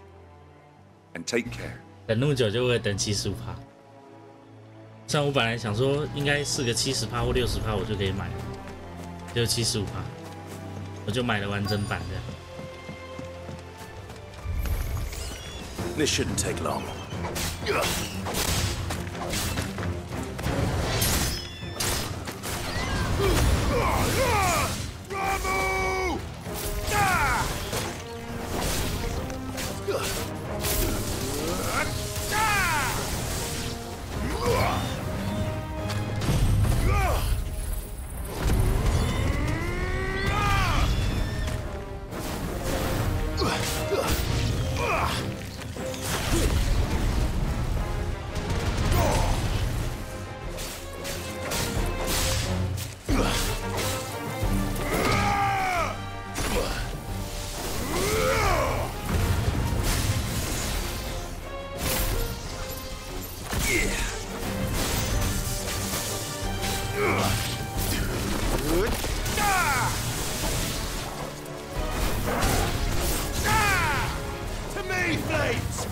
And take care.
等那么久就为了等75%。像我本来想说应该是个70%或60%我就可以买了，只有75%，我就买了完整版这样。
This shouldn't take long.
To me, Blades!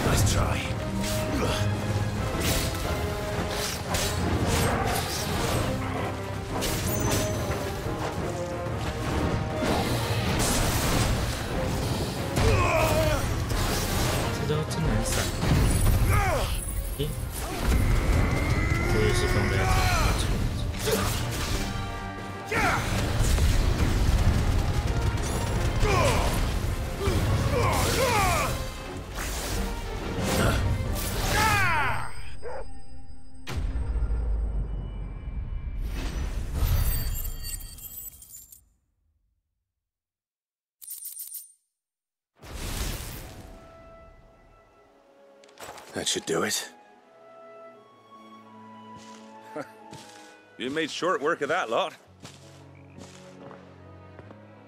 Nice try.
That should do it.
You made short work of that lot.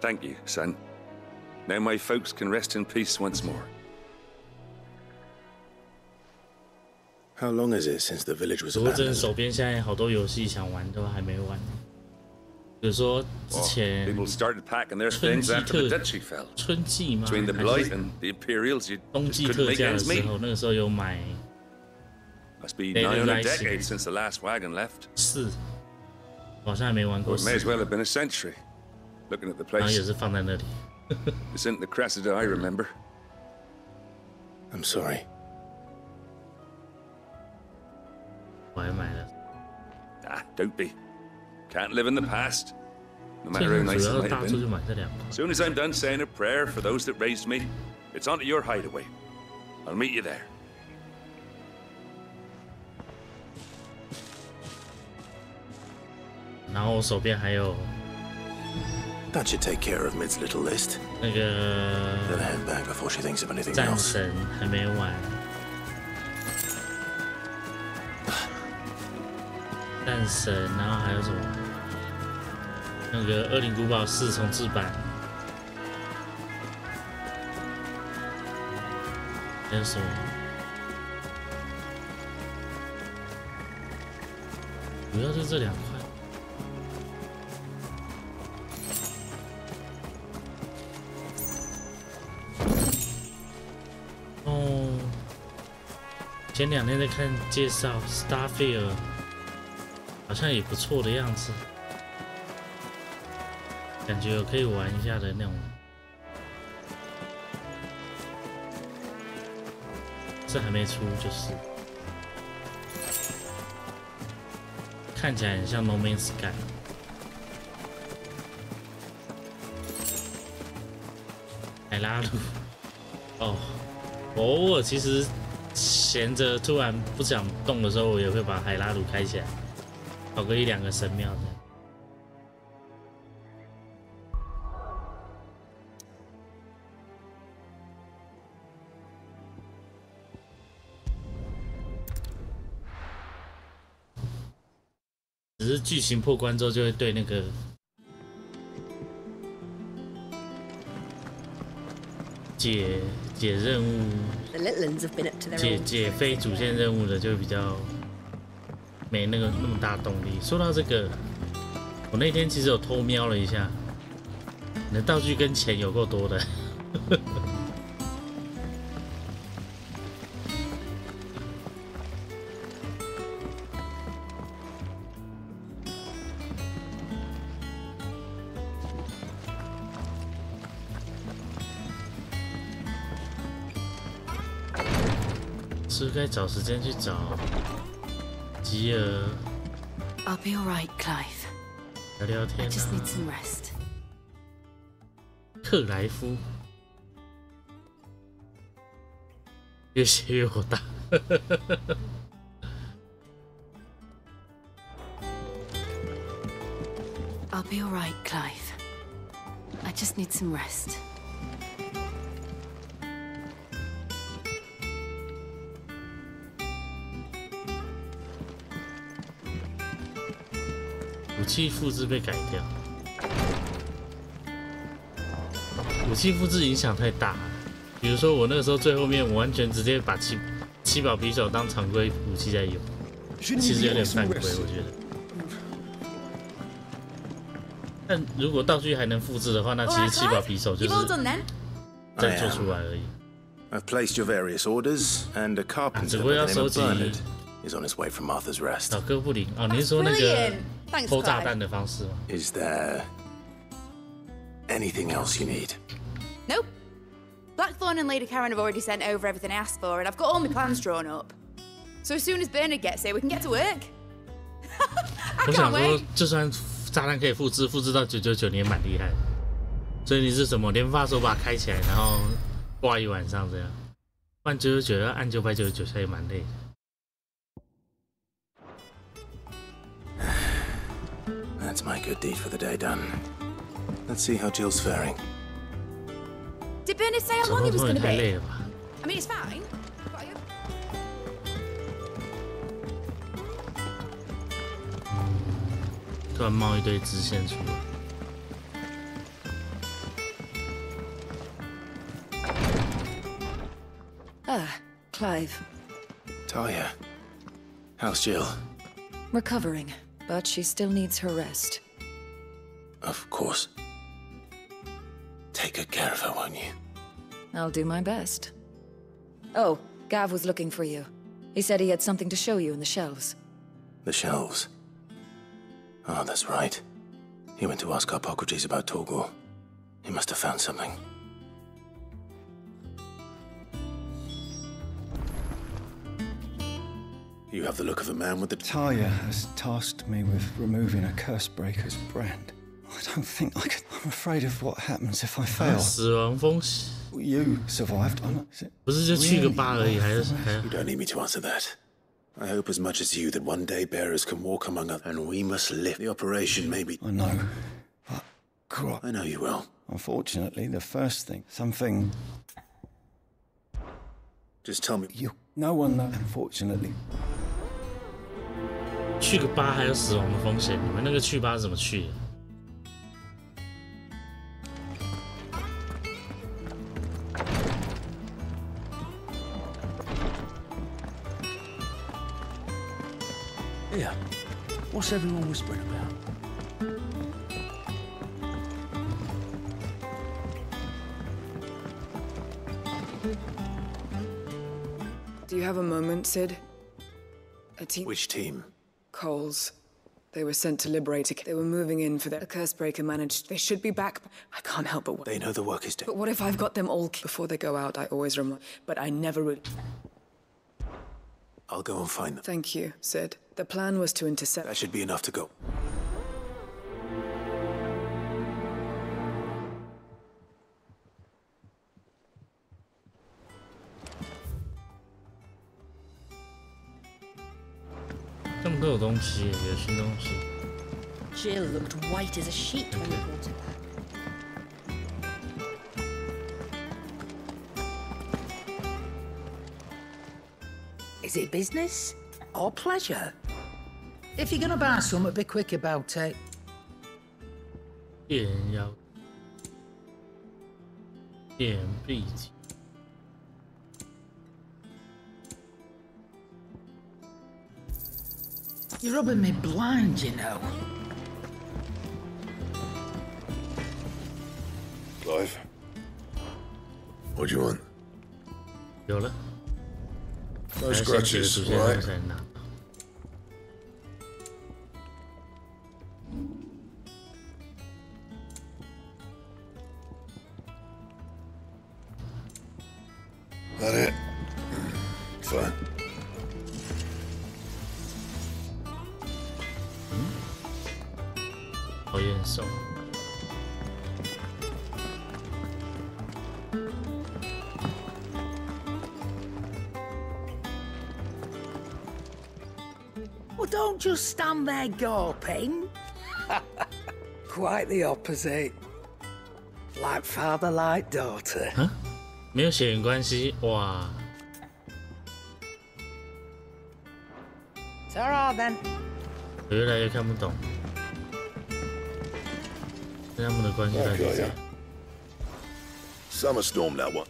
Thank you, son. Now my folks can rest in peace once more.
How long is it since the village was
不过真的
abandoned?
手边现在好多游戏想玩都还没玩，比如说之前
People started packing their
春
things
季
after the
特
duchy fell.
春季吗？
Between the
还
Blight
是
and the Imperials, you
冬
just
季
couldn't
特
make
价的
ends
时
meet.
候，那个时候有买
Must be
Dead
nigh on a
Rising
decade since the last wagon left.
4，好像还没玩
Or
过
it may as
4，
well have been a century. Looking at the
然后也
place,
是放在那里。
this isn't the Cressida I remember.
I'm sorry.
我还买了，
Ah, don't be. Can't live in the past. No
最
matter how
近
nice
主
it
要
might
大
have
作就
been.
买这2款。
As soon as I'm done saying a prayer for those that raised me, it's onto your hideaway. I'll meet you there.
然后我手边还有
That should take care of Mid's little list.
那
Let
个
her head back before she thinks of anything
战
else.
神还没玩，战神，然后还有什么？那个《恶灵古堡4》重置版，还有什么？主要是这2款。哦，前2天在看介绍 ，Starfield 好像也不错的样子，感觉有可以玩一下的那种。这还没出，就是看起来很像 No Man's Sky。海拉鲁，哦，我偶尔其实闲着突然不想动的时候，我也会把海拉鲁开起来，跑个1-2个神庙这样。只是剧情破关之后，就会对那个解任务、
The little ones have been up to their old
解非主线任务的就比较没那么大动力。说到这个，我那天其实有偷瞄了一下，你的道具跟钱有够多的。是不是该找时间去找吉尔
I'll be alright, Clive.
聊聊
I
天
just need
啊？
some rest.
克莱夫越写越火大。
I'll be alright, Clive. I just need some rest. 武器复制被改掉，武器复制影响太大了。比如说我那个时候最后面，我完全直接把七宝匕首当常规武器在用，其实有点犯规，我觉得。但如果道具还能复制的话，那其实七宝匕首就是再做出来而已。
I've placed your various orders, and a carpenter
只不过
by
要
the name
收
of
集
Bernard is on his way from Arthur's Rest.
找哥布林哦，你是说那个偷炸弹的方式吗
Is there anything else you need?
Nope. Blackthorn and Lady Karen have already sent over everything I asked for, and I've got all my plans drawn up. So as soon as Bernard gets here, we can get to work.
我想说，就算炸弹可以复制，复制到999，你也蛮厉害的。所以你是什么连发手把开起来，然后挂一晚上这样？不然999要按999下也蛮累的。
That's my good deed for the day done. Let's see how Jill's faring.
Did Bernard say how long he was going to be? I mean, it's fine.
突然冒一堆支线出来。
Ah, Clive.
Talia, how's Jill?
Recovering, but she still needs her rest.
Of course. Take good care of her, won't you?
I'll do my best. Oh, Gav was looking for you. He said he had something to show you in the shelves.
The shelves? Oh, that's right. He went to ask Hippocrates about Torgor. He must have found something. You have the look of a man with the...
Talia has tasked me with removing a Cursebreaker's brand. I don't think I can... I'm afraid of what happens if I fail.
死亡风险。
You survived, I'm not...
不是就去个疤而已，还是
You don't need me to answer that. I hope as much as you that one day bearers can walk among us, and we must live. The operation may be...
I know, but... God,
I know you will.
Unfortunately, the first thing... Something...
Just tell me...
You... No one knows, unfortunately.
去个疤还有死亡的风险，你们那个去疤是怎么去的？
Here, what's everyone whispering about?
Do you have a moment, Sid? A team...
Which team?
Coles. They were sent to liberate it. They were moving in for the Cursebreaker managed. They should be back. I can't help but...
They know the work is done.
But what if I've got them all... Before they go out, I always remind... But I never really...
I'll go and find them.
Thank you, Sid. The plan was to intercept...
That should be enough to go.
Jill looked white as a sheet when we brought her back.
Is it business or pleasure? If you're gonna buy something, be quick about it.
猎人妖，猎人秘籍。
You're rubbing me blind, you know.
Clive? What do you want?
有了。
No scratches, right? That it? Fine.
Well, don't just stand there gawping. Quite the opposite. Like father, like daughter.
啊，没有血缘关系，哇！
It's all right then.
我越来越看不懂，跟他们的关系到底是怎样？
Summer storm, that one.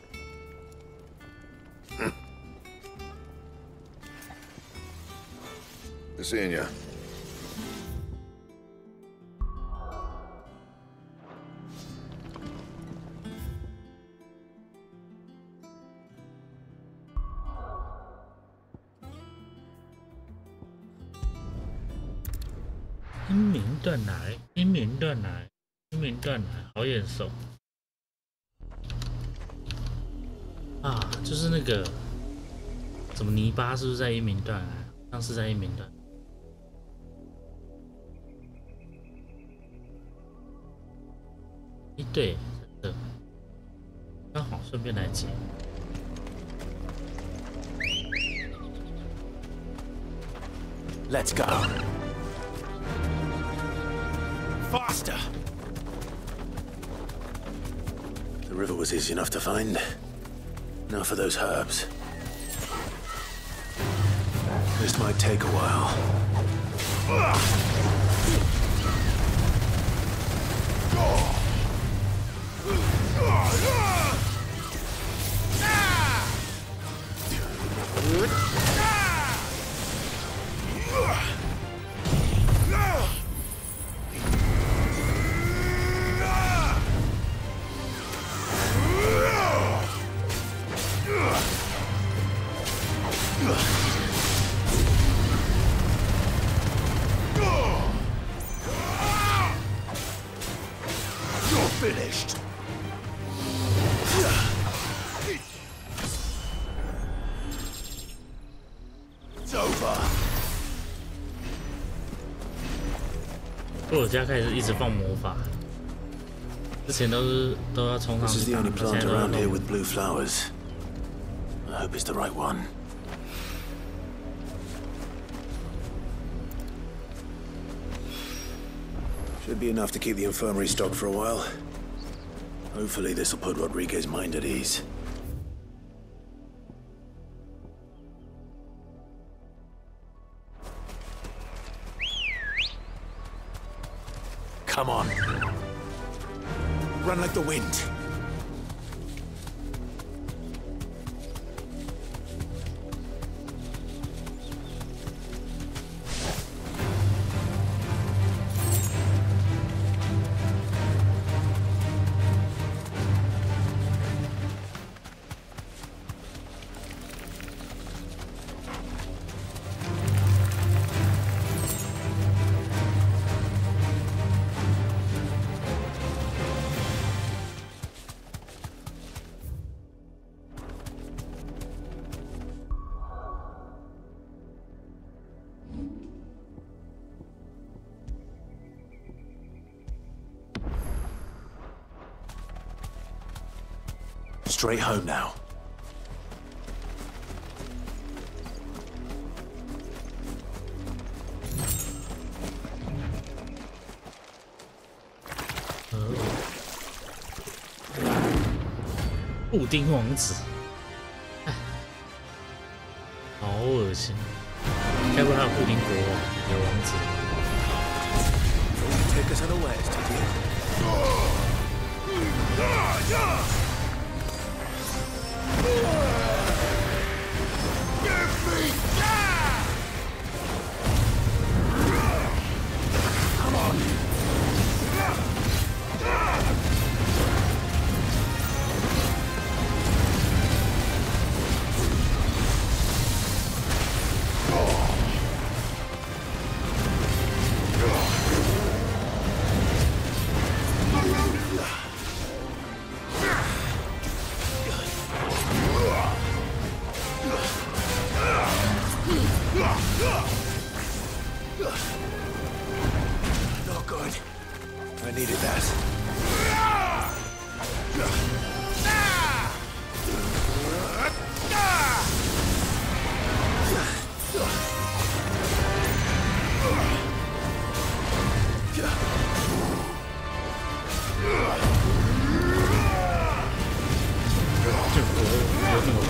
Good seeing you.
英明断奶，英明断奶，英明断奶，好眼熟啊！就是那个怎么泥巴是不是在英明断奶？像是在英明断。对，真的，刚好顺便来接。
Let's go.
Faster!
The river was easy enough to find. Now for those herbs. This might take a while.
Finished. It's over.
我家开始一直放魔法，之前都要冲上
This is
去
the
打，
only
现
plant
在都要
around here
弄。
with blue flowers. I hope it's the right one. Should be enough to keep the infirmary stocked for a while. Hopefully this will put Rodriguez's mind at ease. Come on. Run like the wind. Straight home now.
Oh. 布丁王子，哎，好恶心！该不会还有布丁国王有王子
？Take us unawares, did you?
Give me that! Come on!
Not good. I needed that.
Oh,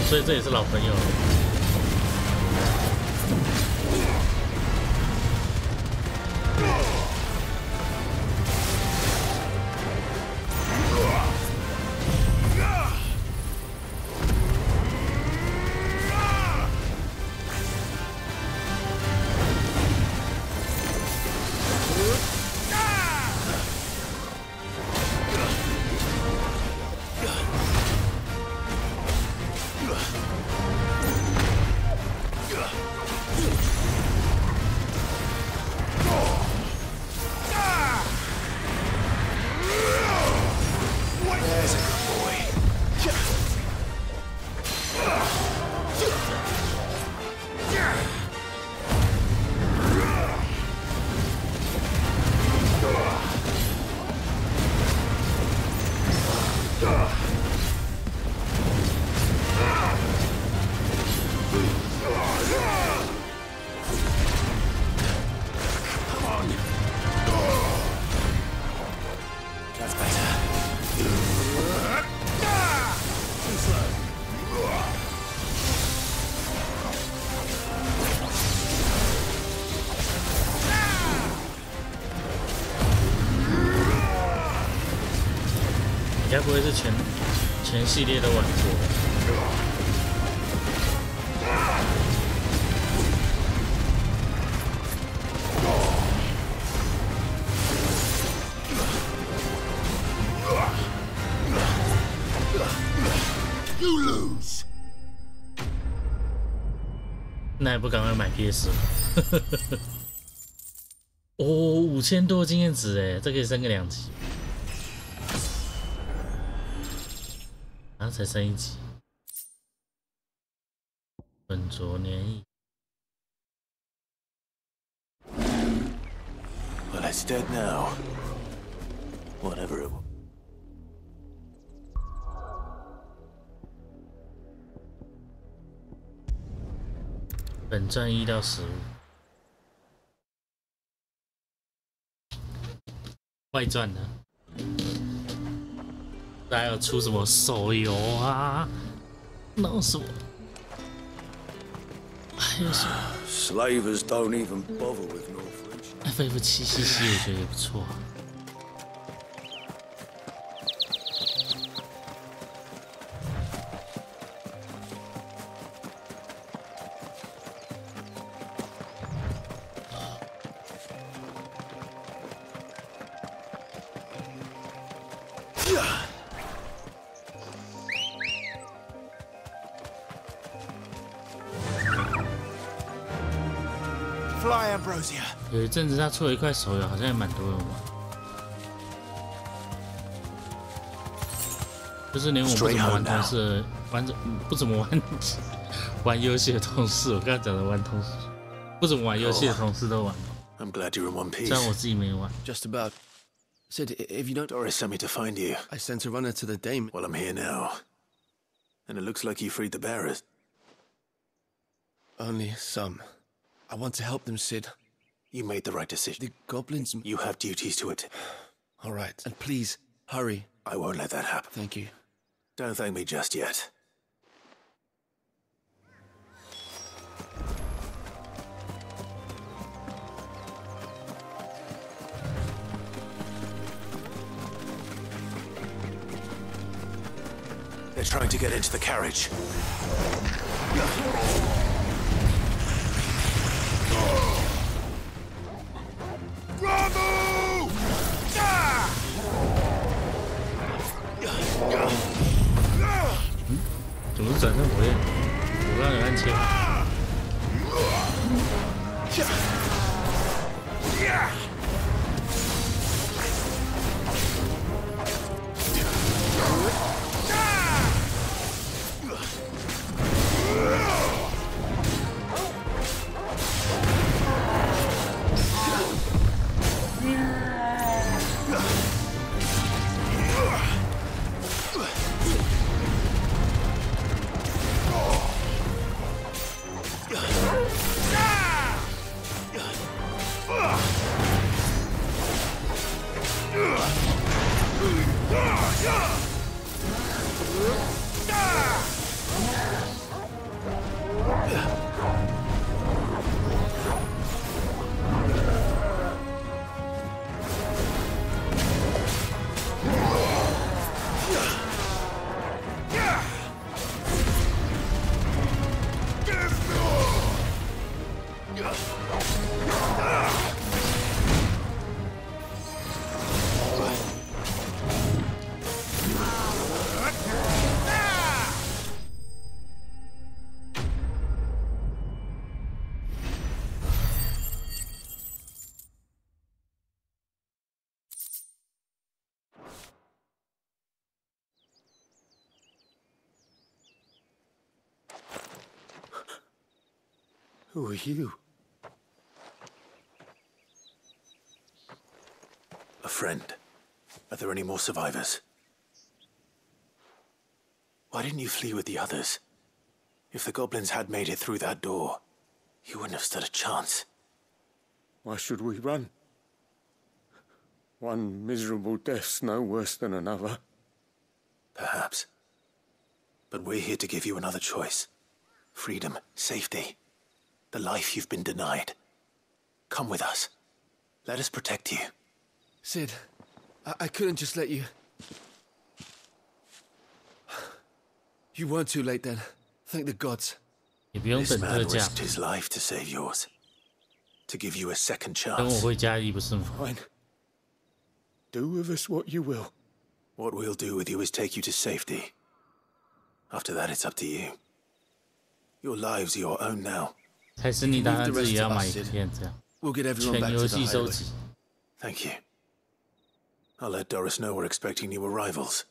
所以这也是老朋友。该不会是全系列都玩过？那也不赶快买 PS5？哦，5000多经验值哎，这可以升个2级。然后才升1级。笨拙黏液。
Well, it's dead now. Whatever it was.
本传1到15，外传呢？还有出什么手游啊？那什么？还有什么
？Slavers don't even bother with no French.
FF777我觉得也不错。 有一阵子他出了一块手游，好像也蛮多人玩，就是连我不怎么玩同事，不怎么玩游戏的同事，我刚才讲的玩同事，不怎么玩游戏的同事都玩。
I'm glad you're in one piece.
虽然我自己没玩。
Just about. Sid, if you don't...
Doris sent me to find you.
I sent a runner to the dame.
Well, I'm here now. And it looks like you freed the bearers.
Only some. I want to help them, Sid.
You made the right decision.
The goblins...
You have duties to it.
All right. And please, hurry.
I won't let that happen.
Thank you.
Don't thank me just yet. They're trying to get into the carriage.
Bravo!
怎么转成火焰？我让你按切。
Who are you? A friend. Are there any more survivors? Why didn't you flee with the others? If the goblins had made it through that door, you wouldn't have stood a chance.
Why should we run? One miserable death's no worse than another.
Perhaps. But we're here to give you another choice. Freedom, safety. The life you've been denied. Come with us. Let us protect you.
Sid, I couldn't just let you... You weren't too late then. Thank the gods.
This man risked his life to save yours. To give you a second chance.
Fine.
Do with us what you will.
What we'll do with you is take you to safety. After that, it's up to you. Your lives are your own now.
还是你打算自己要买一片这样？
We'll get everyone
全
back
游
to
戏
the
收
highway.
集。
Thank you. I'll let Doris know we're expecting new arrivals.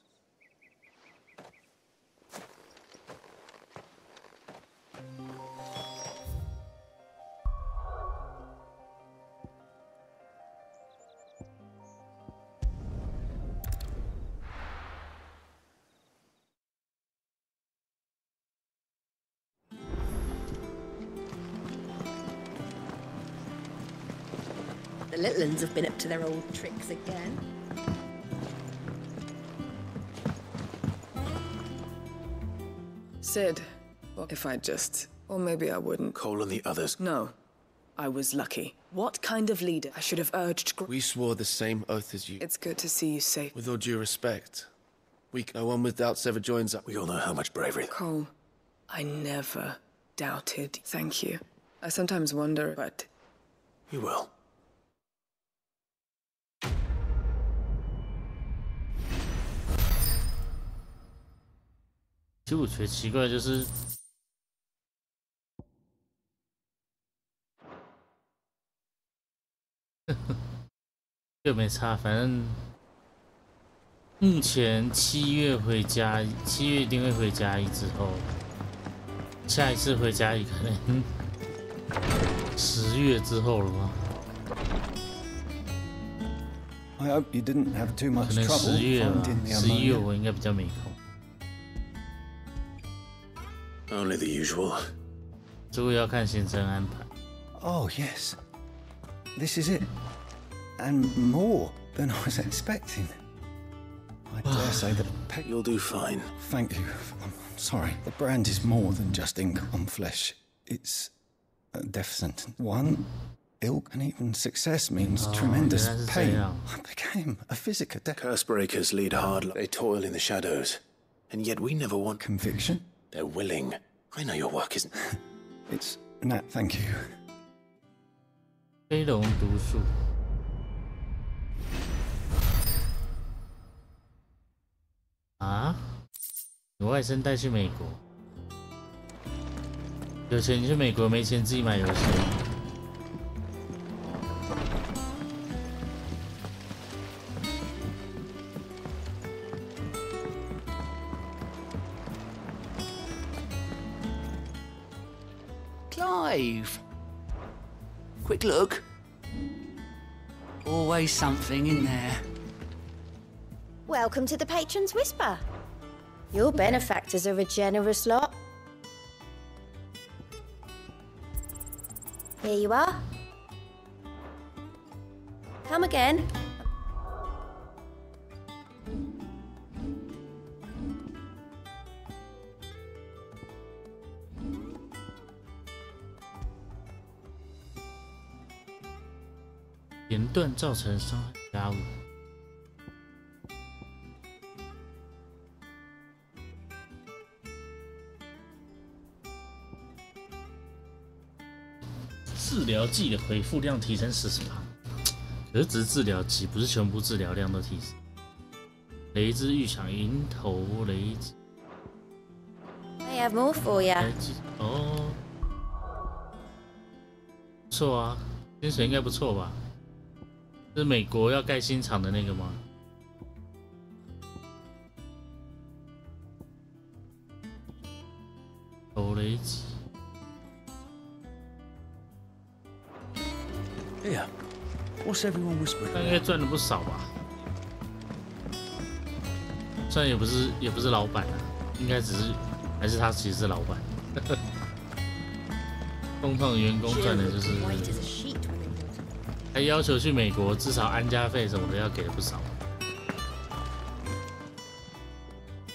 The little uns have been up to their old tricks again.
Sid, well, if I just... Or maybe I wouldn't.
Cole and the others.
No. I was lucky. What kind of leader? I should have urged...
We swore the same oath as you.
It's good to see you safe.
With all due respect, no one with doubts ever joins up.
We all know how much bravery...
Cole, I never doubted. Thank you. I sometimes wonder, but...
You will.
其实我觉得奇怪，就是这没差，反正目前7月回家，7月一定会回家之后，下一次回家可能10月之后了吗？
I hope you didn't have too much
可能
trouble
10月吧
finding the
，11月
ammonia.
我应该比较没空。
Only the usual.
这个要看行程安排。
Oh, yes. This is it. And more than I was expecting. I dare say that...
You'll do fine.
Thank you. I'm sorry. The brand is more than just ink on flesh. It's a death sentence. One, ilk, and even success means tremendous pain. I became a physica.
Curse breakers lead hard. They toil in the shadows. And yet we never want...
Conviction?
They're willing. I know your work isn't...
It's... Nat, thank you.
飞龙毒术。啊？你外甥带去美国？有钱去美国，没钱自己买游戏。
Clive! Quick look. Always something in there.
Welcome to the Patron's Whisper. Your benefactors are a generous lot. Here you are. Come again.
"连段造成伤害+5"。治疗剂的回复量提升40%，可是只是治疗剂，不是全部治疗量都提升。雷之预想迎头雷击。
I have more for you.
哦，不错啊，薪水应该不错吧？是美国要盖新厂的那个吗？头雷击。
Here, what's everyone whispering?
他应该赚了不少吧？虽然也不是老板啊，应该只是还是他其实是老板。工厂员工赚的就是，还要求去美国至少安家费什么的要给的不少。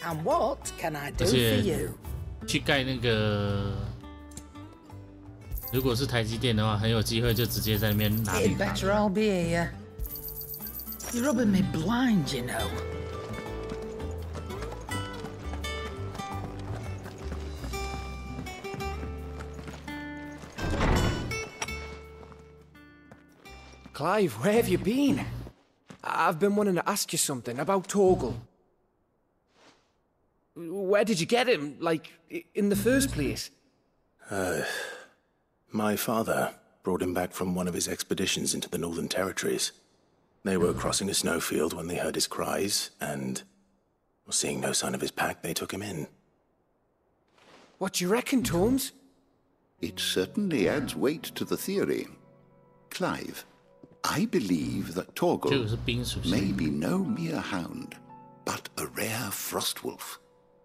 And what can I do
而
for
且
you?
去盖那个。 如果是台积电的话，很有机会就直接在那边拿绿
It
卡。
better I'll be here. You're rubbing me blind, you know.
Clive, where have you been? I've been wanting to ask you something about Torgal. Where did you get him, like, in the first place?
My father brought him back from one of his expeditions into the Northern Territories. They were crossing a snowfield when they heard his cries, and, seeing no sign of his pack, they took him in.
What do you reckon, Torms?
It certainly adds weight to the theory. Clive, I believe that Torgal may be no mere hound, but a rare frostwolf,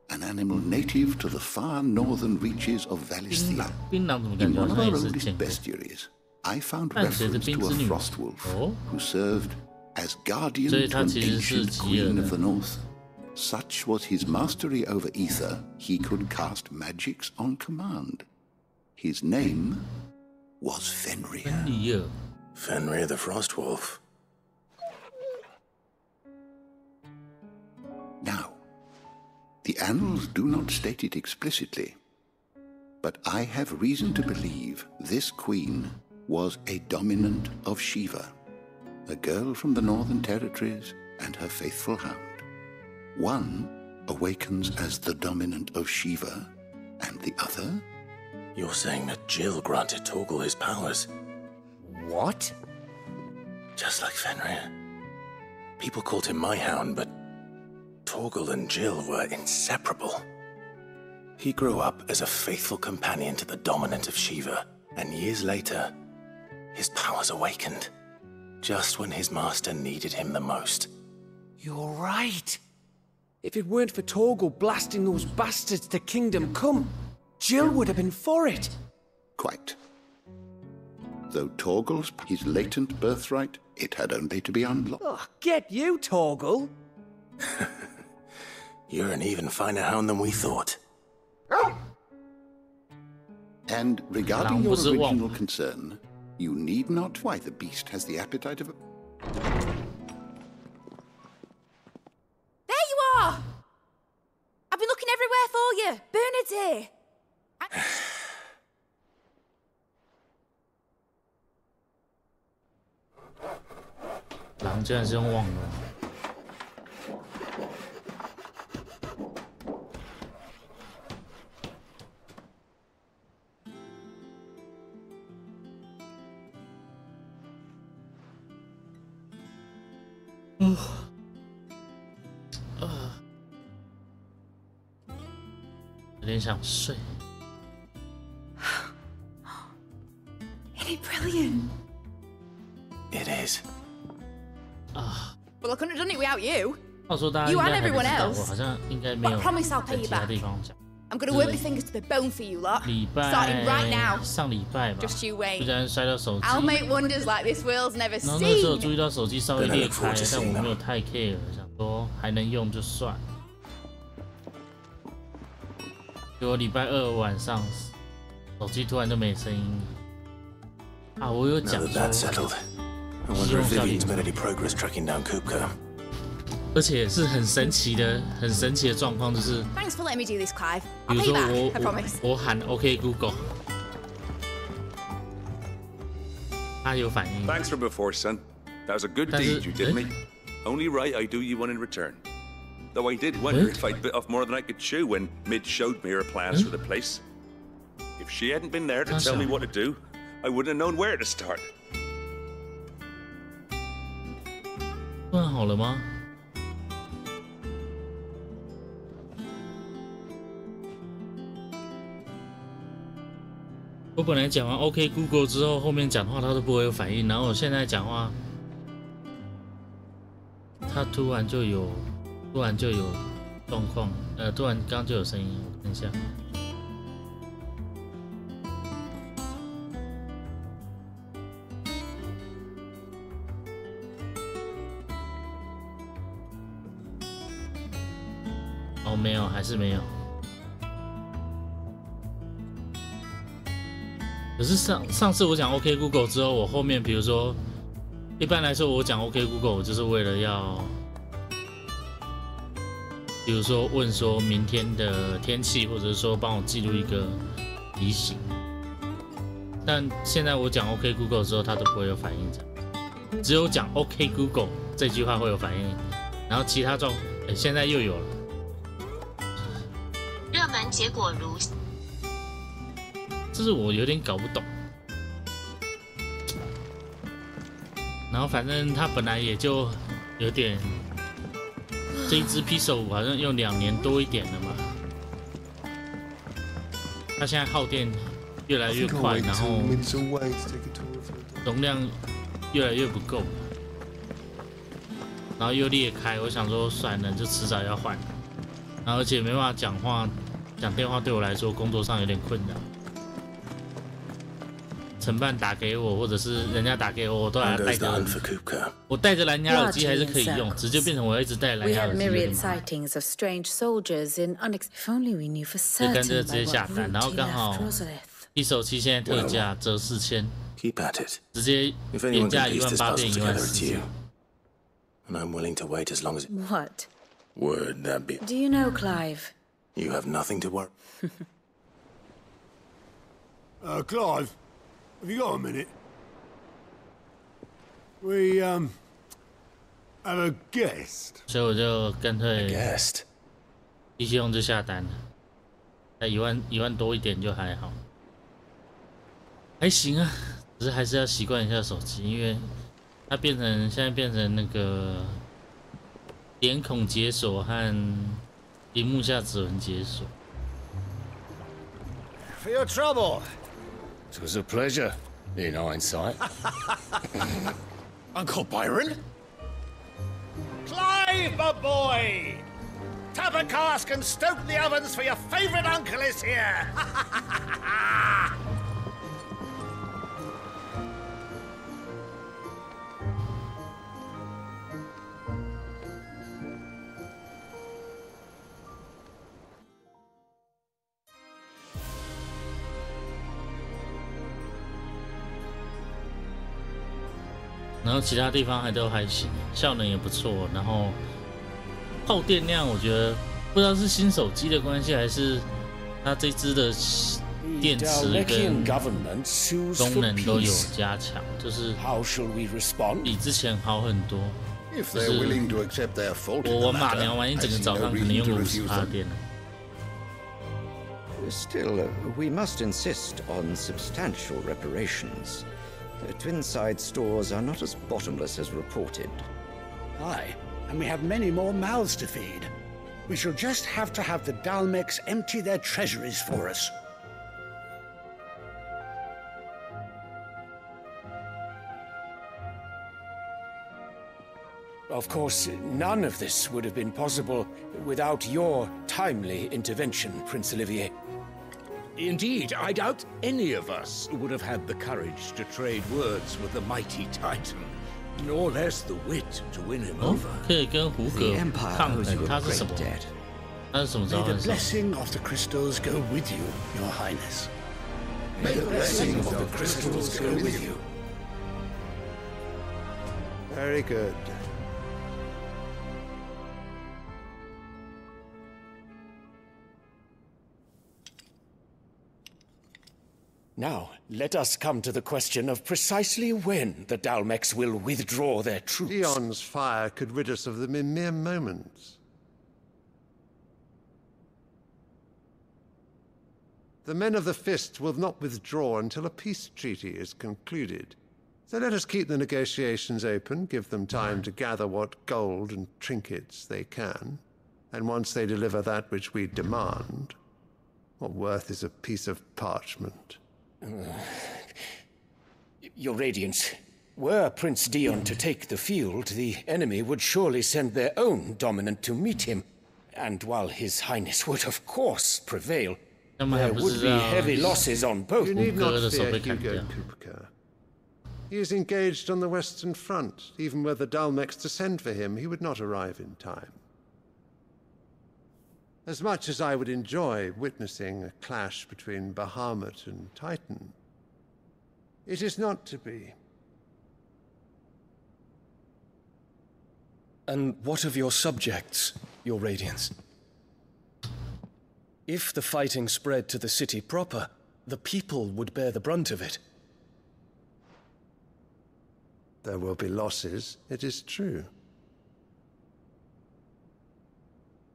an animal native to the far northern reaches of Valisthea. In one of our oldest bestiaries, I found reference to a frostwolf who served as guardian to an ancient queen of the north. Such was his mastery over ether, he could cast magics on command. His name was Fenrir.
Fenrir the Frostwolf.
Now, the annals do not state it explicitly, but I have reason to believe this queen was a dominant of Shiva, a girl from the Northern Territories and her faithful hound. One awakens as the dominant of Shiva, and the other?
You're saying that Jill granted Torgal his powers?
What?
Just like Fenrir. People called him my hound, but Torgal and Jill were inseparable. He grew up as a faithful companion to the dominant of Shiva, and years later, his powers awakened, just when his master needed him the most.
You're right. If it weren't for Torgal blasting those bastards to Kingdom Come, Jill would have been for it.
Quite. Though Torgal's his latent birthright, it had only to be unlocked.
Oh, get you, Torgal!
You're an even finer hound than we thought.
And regarding your original concern, you need not. Why, the beast has the appetite of a...
There you are! I've been looking everywhere for you. Bernard's here.
狼居然是用望的。有点想睡。
Isn't it brilliant?
It is.
Well, I couldn't have done it without you.
话说大家
You
应
and
该还没
everyone
知道，
else.
我好像应该没有
But I promise I'll pay
在
you
其他
back.
地方讲。
I'm gonna work my fingers to the bone for you lot.
礼
Starting right
拜
now.
上礼拜吧，
Just you wait.
不然摔到手机。
I'll make wonders like this world's never
然后那个时候
seen.
注意到手机稍微裂开，但我没有太 care， 想说还能用就算。结果礼拜二晚上，手机突然就没声音。啊，我有讲说，希望效率。而且是很神奇的状况，就是，
Thanks for letting me do this, Clive.
比
I'll
如
pay
说
you back. I promise.
我喊 OK Google， 它有反应。
Thanks for before, son. That was a good deed you did me. Only right I do you one in return. Though I did wonder if I'd bit off more than I could chew when Mid showed me her plans for the place. If she hadn't been there to tell me what to do, I wouldn't have known where to start.
突然好了吗？我本来讲完 OK Google 之后，后面讲话它都不会有反应，然后我现在讲话，它突然就有状况，突然刚就有声音，我看一下。哦，没有，还是没有。可是上次我讲 OK Google 之后，我后面比如说，一般来说我讲 OK Google， 我就是为了要，比如说问说明天的天气，或者说帮我记录一个提醒。但现在我讲 OK Google 之后，它都不会有反应，只有讲 OK Google 这句话会有反应，然后其他状，现在又有了。
热门结果如。
这是我有点搞不懂，然后反正它本来也就有点，这一只 PS5 好像用2年多一点了嘛。它现在耗电越来越快，然后容量越来越不够，然后又裂开。我想说算了，就迟早要换。然后而且没办法讲话，讲电话对我来说工作上有点困扰。承办打给我，或者是人家打给我，我都还带着。我带着蓝牙耳机还是可以用，只就变成我要一直带蓝牙耳机。就跟着直接下单，然后刚好一手机现在特价折4000，直接原价18000变14000。
What?
Word that be.
Do you know, Clive?
You have nothing to worry.
Clive, have you got a minute? We, have a guest.
所以我就干脆一起用就下单了，在1万多一点就还好，还行啊，只是还是要习惯一下手机，因为它现在变成那个脸孔解锁和屏幕下指纹解锁。
For your trouble. It was a pleasure, in hindsight. Uncle Byron? Clive, my boy! Tap a cask and stoke the ovens for your favourite uncle is here!
然后其他地方都还行，效能也不错，然后耗电量我觉得不知道是新手机的关系，还是它这支的电池跟功能都有加强，就是比之前好很多。就是我玩马娘玩一整个早上，可能用了50%电了。
Still, we must insist on substantial reparations. The twin-side stores are not as bottomless as reported.
Aye, and we have many more mouths to feed. We shall just have to have the Dalmex empty their treasuries for us.
Of course, none of this would have been possible without your timely intervention, Prince Olivier.
Indeed, I doubt any of us would have had the courage to trade words with the mighty Titan, nor less the wit to win him over.
可以跟胡格抗衡，他是什么？他是什么召唤
May the blessing of the crystals go with you, Your Highness.
May the blessing of the crystals go with you.
Very good. Now, let us come to the question of precisely when the Dalmex will withdraw their troops.
Leon's fire could rid us of them in mere moments. The men of the Fist will not withdraw until a peace treaty is concluded. So let us keep the negotiations open, give them time to gather what gold and trinkets they can. And once they deliver that which we demand, what worth is a piece of parchment?
Your Radiance, were Prince Dion to take the field, the enemy would surely send their own dominant to meet him. And while His Highness would of course prevail, there would be heavy losses on both.
You need not fear Hugo Kupka. He is engaged on the Western Front. Even were the Dalmex to send for him, he would not arrive in time. As much as I would enjoy witnessing a clash between Bahamut and Titan, it is not to be.
And what of your subjects, Your Radiance? If the fighting spread to the city proper, the people would bear the brunt of it.
There will be losses, it is true.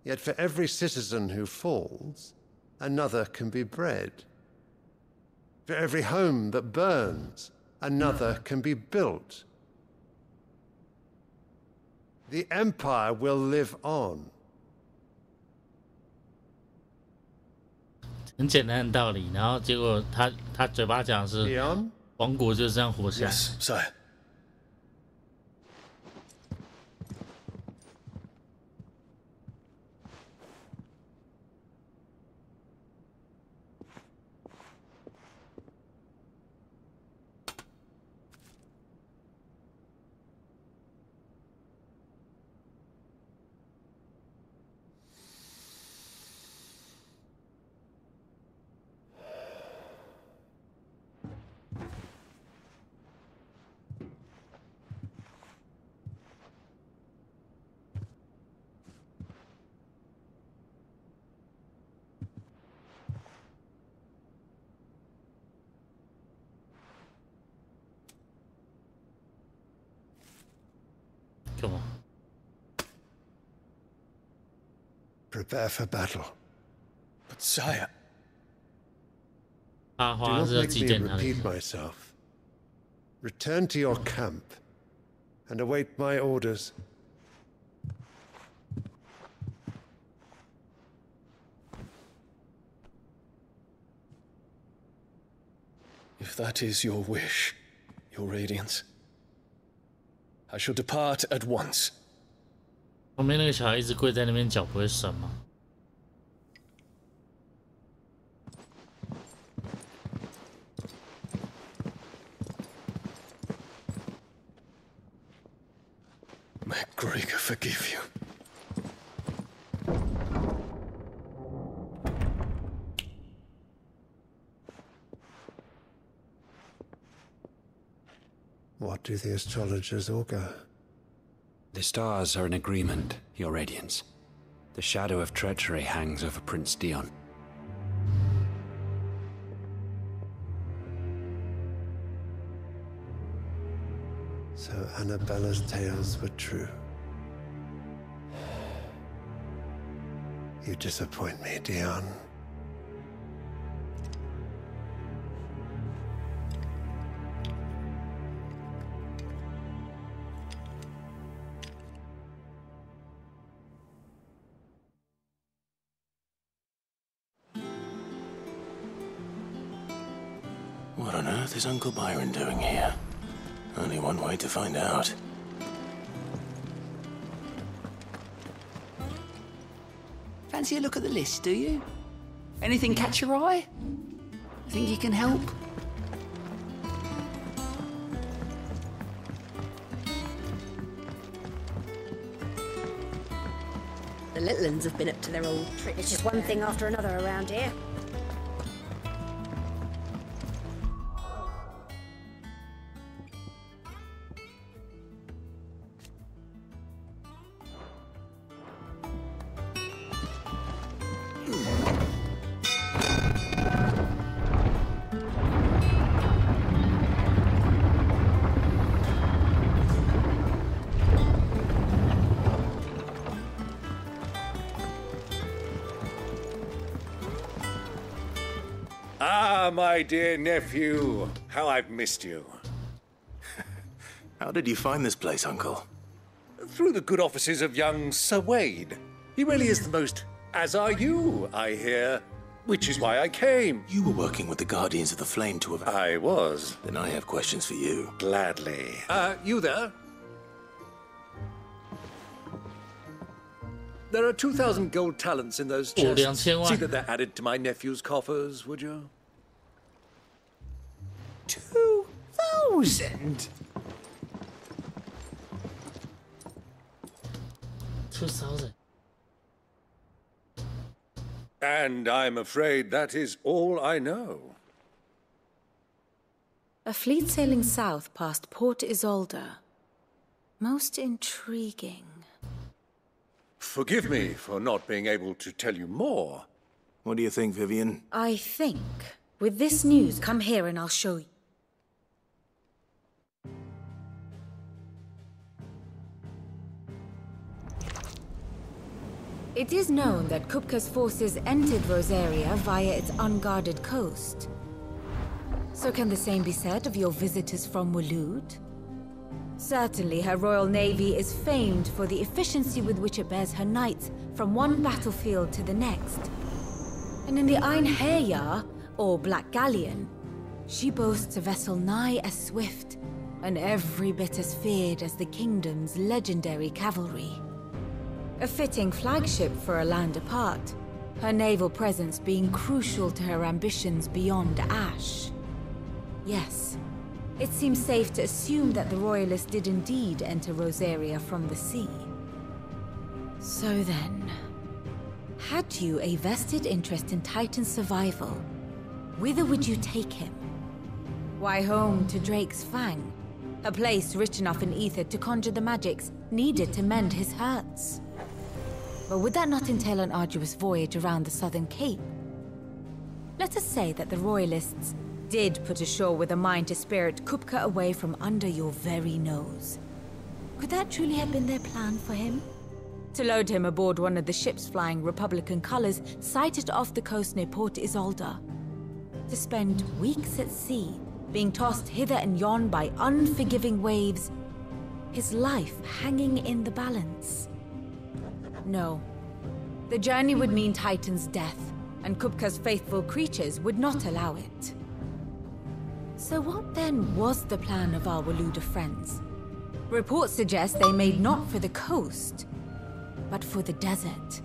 Yet for every citizen who falls, another can be bred. For every home that burns, another can be built. the Empire will live on.
很简单的道理，然后结果他嘴巴讲的是王国就是这样活下来。
Yes, sire.
Prepare for battle.
But sire,
do not make me repeat myself. Return to your camp and await my orders.
If that is your wish, Your Radiance, I shall depart at once.
旁边那个小孩一直跪在那边，脚不会酸吗？
MacGregor forgive you.
What do the astrologers augur?
The stars are in agreement, Your Radiance. The shadow of treachery hangs over Prince Dion.
So Annabella's tales were true. You disappoint me, Dion.
What on earth is Uncle Byron doing here? Only one way to find out.
Fancy a look at the list, do you? Anything catch your eye? Think you can help?
The little uns have been up to their old trick. It's just one thing after another around here.
Ah, my dear nephew, how I've missed you.
How did you find this place, Uncle?
Through the good offices of young Sir Wade. He really is the most, as are you, I hear. Which is why I came.
You were working with the Guardians of the Flame to have...
I was.
Then I have questions for you.
Gladly. You there? There are 2,000 gold talents in those chests. See that they're added to my nephew's coffers, would you?
2,000?
2,000.
And I'm afraid that is all I know.
A fleet sailing south past Port Isolde. Most intriguing.
Forgive me for not being able to tell you more.
What do you think, Vivian?
I think, with this news, come here and I'll show you. It is known that Kupka's forces entered Rosaria via its unguarded coast. So can the same be said of your visitors from Waloed? Certainly, her royal navy is famed for the efficiency with which it bears her knights from one battlefield to the next. And in the Einherjar, or Black Galleon, she boasts a vessel nigh as swift and every bit as feared as the kingdom's legendary cavalry. A fitting flagship for a land apart, her naval presence being crucial to her ambitions beyond Ash. Yes, it seems safe to assume that the Royalists did indeed enter Rosaria from the sea. So then, had you a vested interest in Titan's survival, whither would you take him? Why, home to Drake's Fang, a place rich enough in ether to conjure the magics needed to mend his hurts. But would that not entail an arduous voyage around the southern cape? Let us say that the Royalists did put ashore with a mind to spirit Kupka away from under your very nose. Could that truly have been their plan for him? To load him aboard one of the ships flying Republican colors sighted off the coast near Port Isolde. To spend weeks at sea, being tossed hither and yon by unforgiving waves, his life hanging in the balance. No. The journey would mean Titan's death, and Kupka's faithful creatures would not allow it. So what then was the plan of our Waluda friends? Reports suggest they made not for the coast, but for the desert.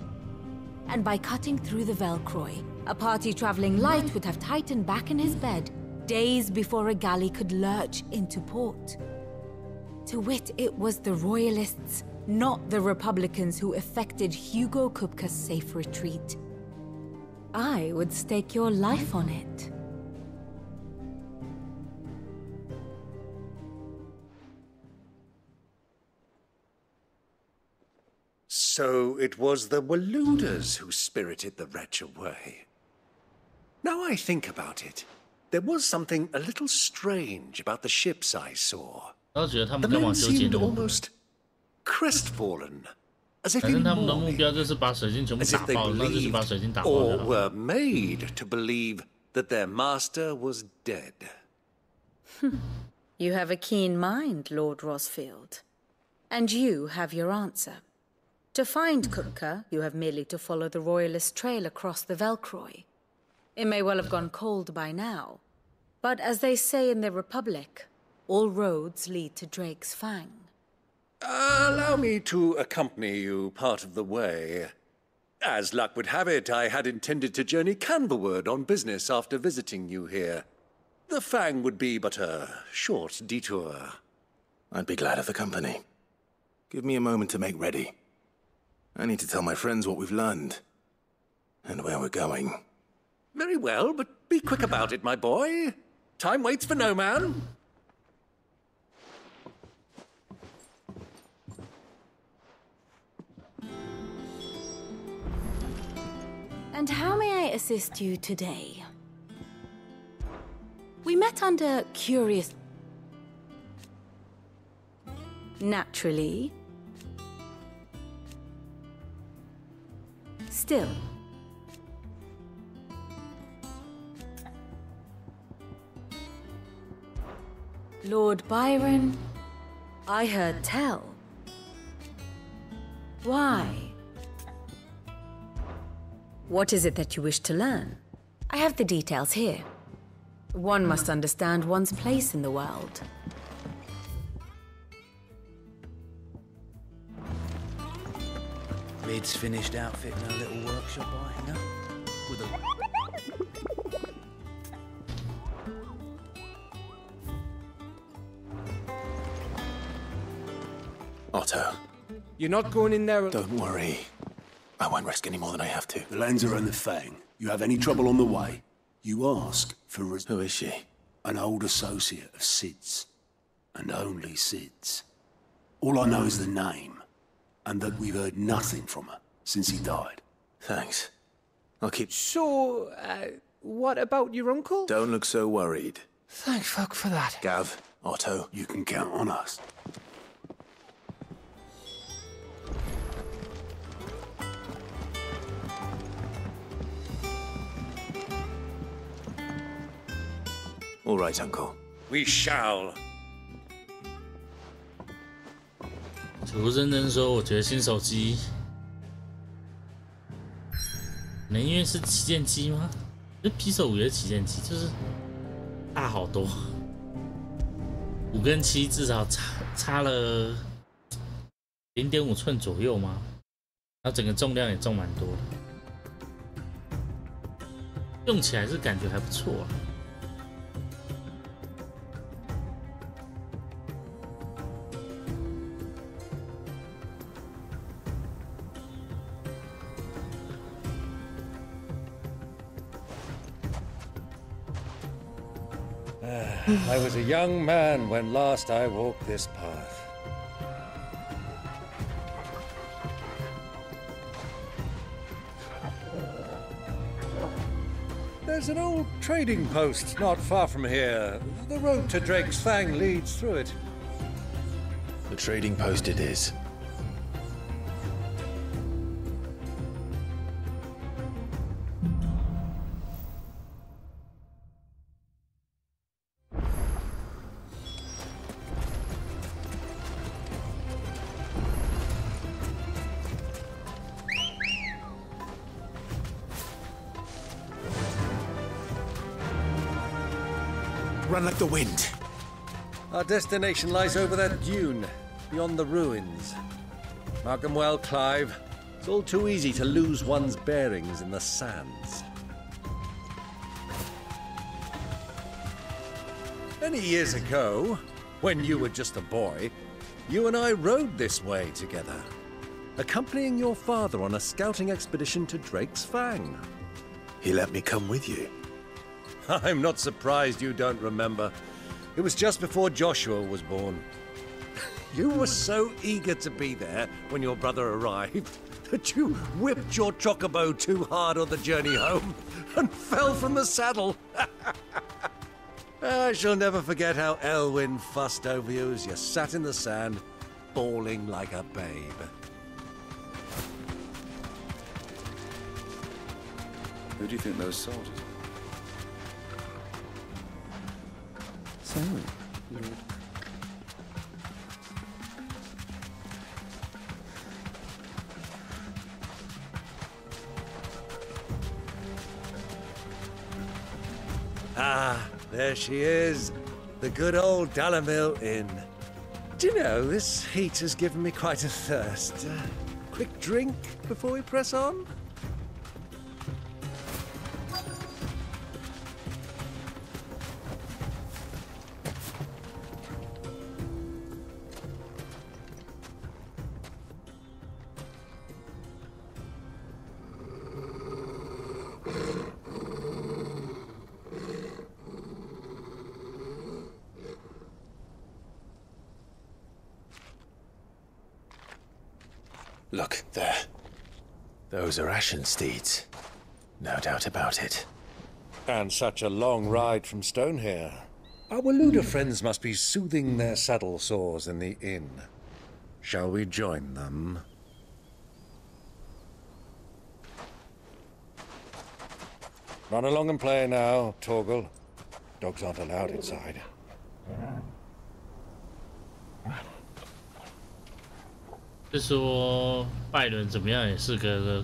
And by cutting through the Velcroy, a party traveling light would have Titan back in his bed days before a galley could lurch into port. To wit, it was the Royalists, not the Republicans, who effected Hugo Kupka's safe retreat. I would stake your life on it.
So it was the Waludas who spirited the wretch away. Now I think about it, there was something a little strange about the ships I saw. The men seemed almost crestfallen, as if in mourning, as if they believed or were made to believe that their master was dead.
You have a keen mind, Lord Rosfield. And you have your answer. To find Kupka, you have merely to follow the Royalist trail across the Velcroy. It may well have gone cold by now, but as they say in the Republic, all roads lead to Drake's Fang.
Allow me to accompany you part of the way. As luck would have it, I had intended to journey Canberward on business after visiting you here. The Fang would be but a short detour.
I'd be glad of the company. Give me a moment to make ready. I need to tell my friends what we've learned, and where we're going.
Very well, but be quick about it, my boy. Time waits for no man.
And how may I assist you today? We met under curious... Naturally. Still. Lord Byron, I heard tell. Why? What is it that you wish to learn? I have the details here. One must understand one's place in the world.
Mid's finished outfitting her little workshop, I know. With a...
Otto.
You're not going in there...
Don't worry. I won't risk any more than I have to.
The Lancer and the Fang. You have any trouble on the way, you ask for...
Who is she?
An old associate of Sid's. And only Sid's. All I know is the name. And that we've heard nothing from her since he died.
Thanks. I'll keep...
So, what about your uncle?
Don't look so worried.
Thank fuck for that.
Gav, Otto.
You can count on us.
All right, Uncle.
We shall.
我认真说，我觉得新手机，可能因为是旗舰机吗？就 P5 也是旗舰机，就是大好多，5跟7至少差了0.5寸左右吗？然后整个重量也重蛮多的，用起来是感觉还不错啊。
I was a young man when last I walked this path. There's an old trading post not far from here. The road to Drake's Fang leads through it.
The trading post it is.
Run like the wind.
Our destination lies over that dune, beyond the ruins. Mark them well, Clive. It's all too easy to lose one's bearings in the sands. Many years ago, when you were just a boy, you and I rode this way together, accompanying your father on a scouting expedition to Drake's Fang.
He let me come with you.
I'm not surprised you don't remember. It was just before Joshua was born. You were so eager to be there when your brother arrived that you whipped your chocobo too hard on the journey home and fell from the saddle. I shall never forget how Elwyn fussed over you as you sat in the sand, bawling like a babe.
Who do you think those soldiers are?
So, Lord.
Ah, there she is. The good old Dalamil Inn. Do you know, this heat has given me quite a thirst. Quick drink before we press on?
Look, there. Those are Ashen steeds. No doubt about it.
And such a long ride from Stonehair. Our Waluda friends must be soothing their saddle sores in the inn. Shall we join them? Run along and play now, Torgal. Dogs aren't allowed inside.
是说拜伦怎么样也是个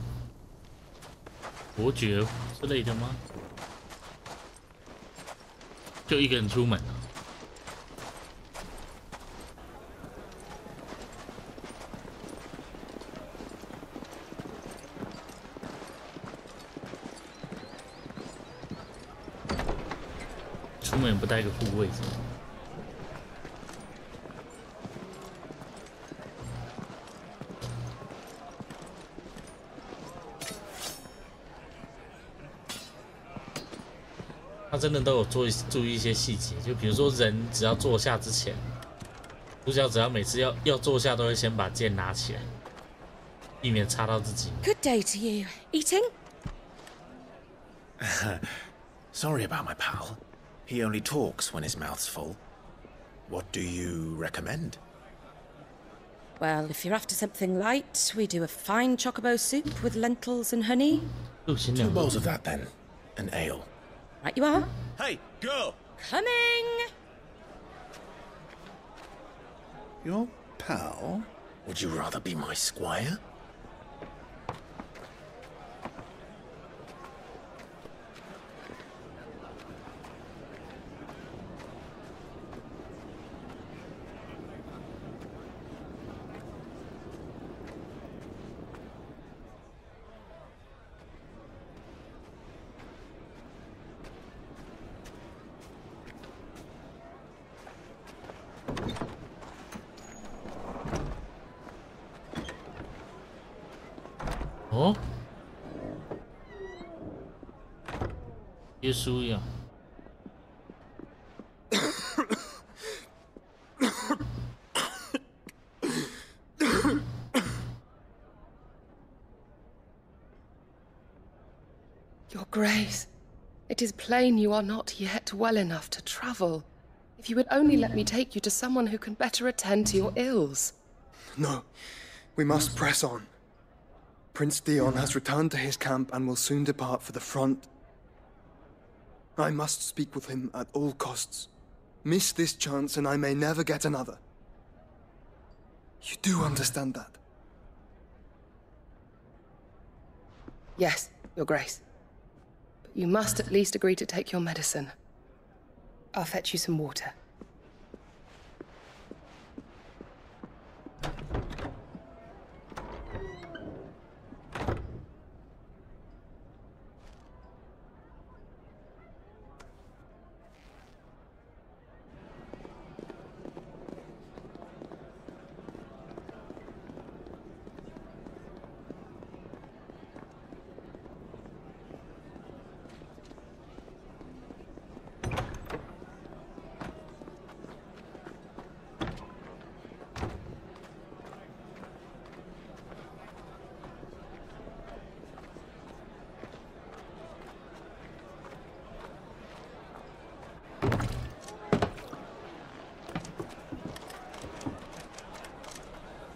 伯爵之类的吗？就一个人出门了。出门不带个护卫。 他真的都有注意一些细节，就比如说人只要坐下之前，主角只要每次要坐下，都会先把剑拿起来，避免插到自己。
Good day to you. Eating?
Sorry about my pal. He only talks when his mouth's full. What do you recommend?
Well, if you're after something light, we do a fine chocobo soup with lentils and honey.
2 bowls of that then, and ale.
Right you are.
Hey, girl!
Coming!
Your pal?
Would you rather be my squire?
Oh, 耶稣呀！
Your Grace, it is plain you are not yet well enough to travel. If you would only let me take you to someone who can better attend to your ills.
No, we must press on. Prince Dion has returned to his camp and will soon depart for the front. I must speak with him at all costs. Miss this chance and I may never get another. You do understand that?
Yes, Your Grace. But you must at least agree to take your medicine. I'll fetch you some water.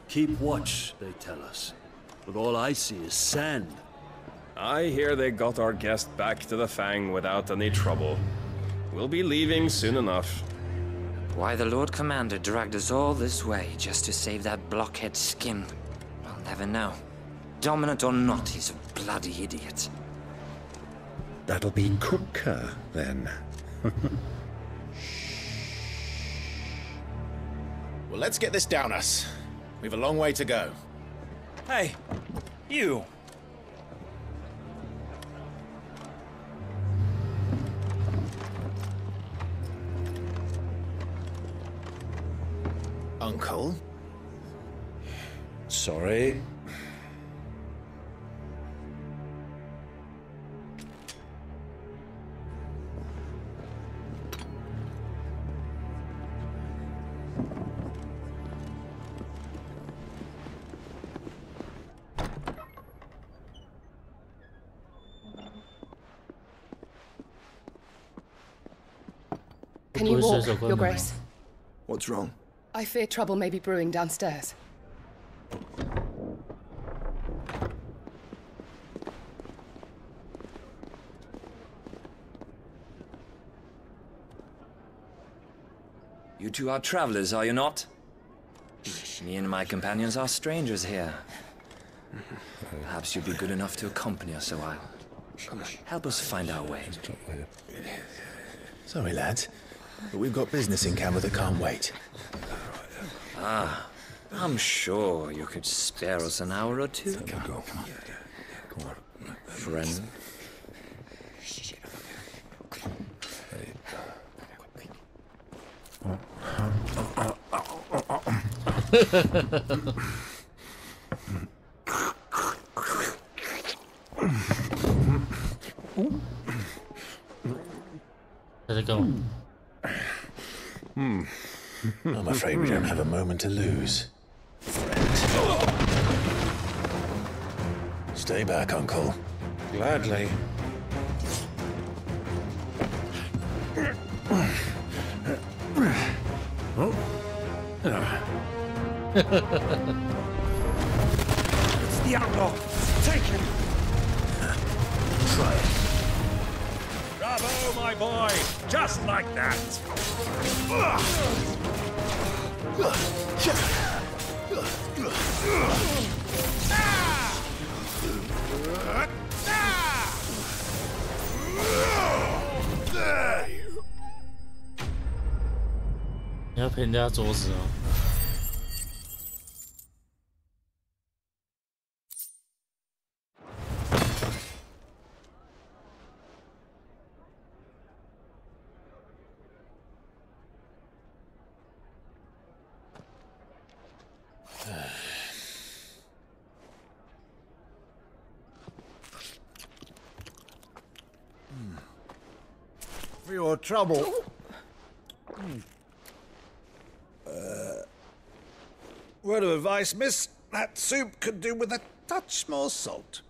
Keep watch, they tell us. But all I see is sand.
I hear they got our guest back to the Fang without any trouble. We'll be leaving soon enough.
Why the Lord Commander dragged us all this way just to save that blockhead skin, I'll never know. Dominant or not, he's a bloody idiot.
That'll be Cooker, then.
Well, let's get this down us. We've a long way to go.
Hey, you!
Uncle?
Sorry.
Can you walk, Your Grace?
What's wrong?
I fear trouble may be brewing downstairs.
You two are travelers, are you not? Me and my companions are strangers here. Perhaps you'd be good enough to accompany us a while. Help us find our way.
Sorry, lads, but we've got business in camera that can't wait.
Ah, I'm sure you could spare us an hour or two. Friend.
Let it go.
I'm afraid we don't have a moment to lose. Stay back, Uncle.
Gladly.
It's the outlaw. Take him.
Try it.
Bravo, my boy. Just like that.
你要赔人家桌子哦。
For your trouble. Word of advice, miss. That soup could do with a touch more salt.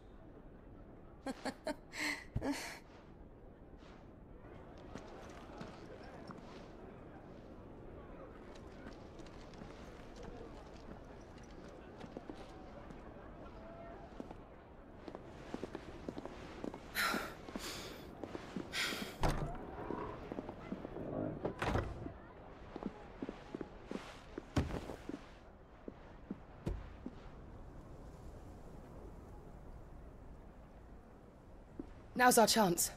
Now's our chance.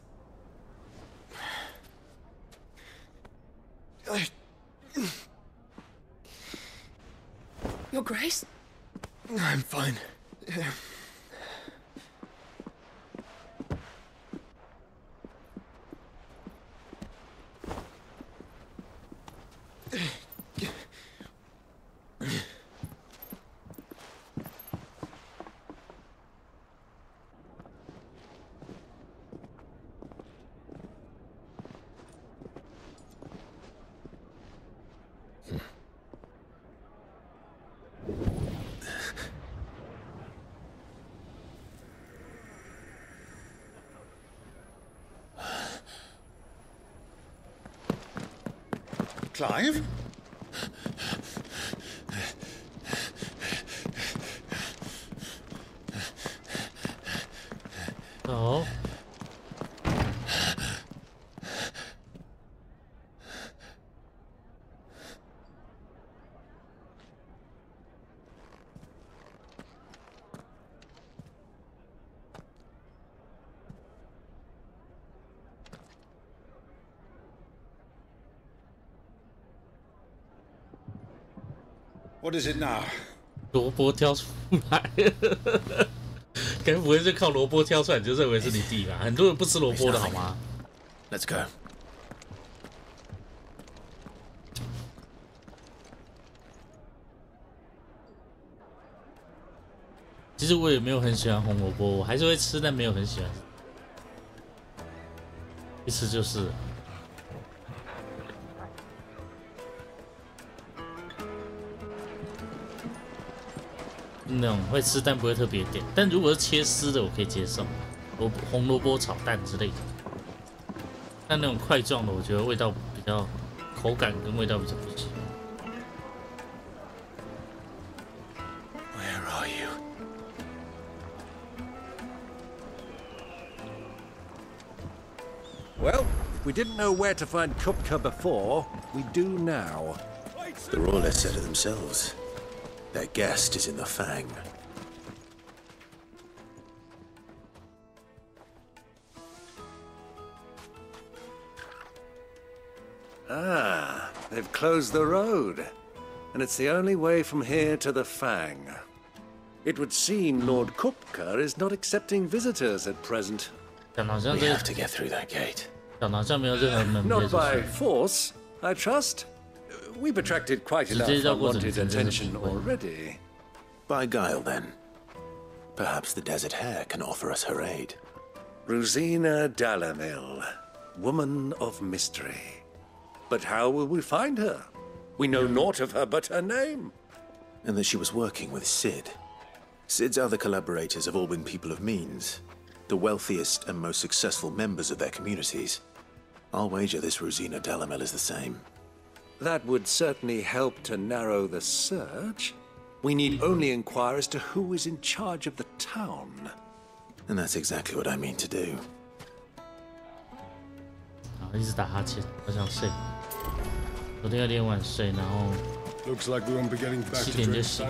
Your Grace?
I'm fine.
Clive?
Oh.
What is it now?
萝卜挑出来，该不会是靠萝卜挑出来就认为是你弟吧？很多人不吃萝卜的好吗
？Let's go.
其实我也没有很喜欢红萝卜，我还是会吃，但没有很喜欢。一吃就是。那种会吃但不会特别点，但如果是切丝的，我可以接受，红萝卜炒蛋之类的。但那种块状的，我觉得味道比较，口感跟味道比较不行。
Where are you?
Well, we didn't know where to find Kupka before. We do now.
The Royalists said it themselves. Their guest is in the Fang.
Ah, they've closed the road. And it's the only way from here to the Fang. It would seem Lord Kupka is not accepting visitors at present.
We have to get through that gate.
Not by force, I trust. We've attracted quite enough unwanted attention already.
By guile, then. Perhaps the Desert Hare can offer us her aid.
Rosina Dalamil, woman of mystery. But how will we find her? We know naught of her but her name.
And that she was working with Cid. Cid's other collaborators have all been people of means, the wealthiest and most successful members of their communities. I'll wager this Rosina Dalamil is the same.
That would certainly help to narrow the search. We need only inquire as to who is in charge of the town.
And that's exactly what I mean to do.
一直打哈欠，我想睡。昨天有点晚睡，然后7点就醒。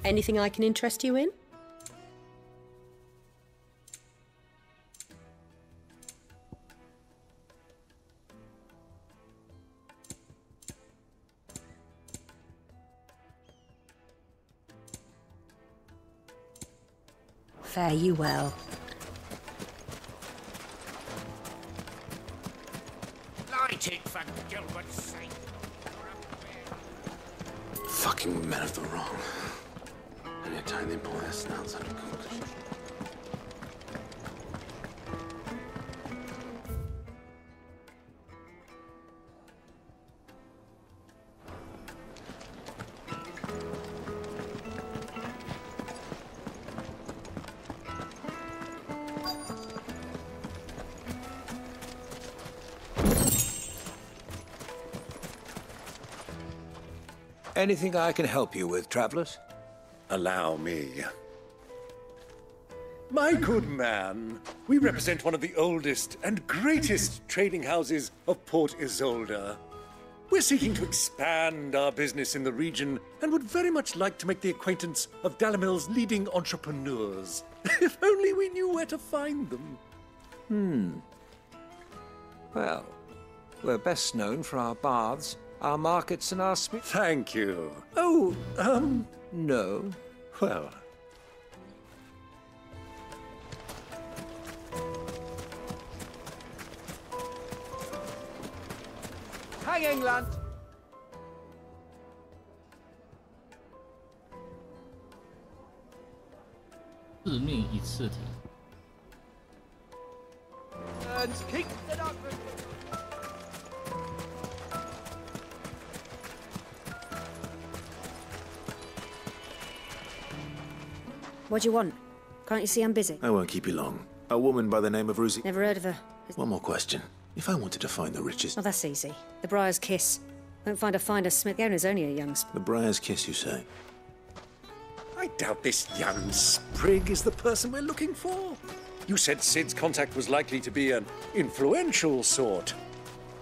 Anything I can interest you in? Fare you well.
Light it, for Gilbert's sake.
Fucking men of the wrong. Anytime they pull their snouts out of conclusion.
Anything I can help you with, travelers? Allow me. My good man, we represent one of the oldest and greatest trading houses of Port Isolde. We're seeking to expand our business in the region and would very much like to make the acquaintance of Dalamil's leading entrepreneurs. If only we knew where to find them.
Well, we're best known for our baths, our markets, and our
Thank you. Oh, no. Well.
Hang England! And keep it up.
What do you want? Can't you see I'm busy?
I won't keep you long. A woman by the name of Ruzi.
Never heard of her.
One more question. If I wanted to find the riches...
Oh, that's easy. The Briar's Kiss. Won't find a finer smith. The owner's only a young...
The Briar's Kiss, you say?
I doubt this young sprig is the person we're looking for. You said Sid's contact was likely to be an influential sort.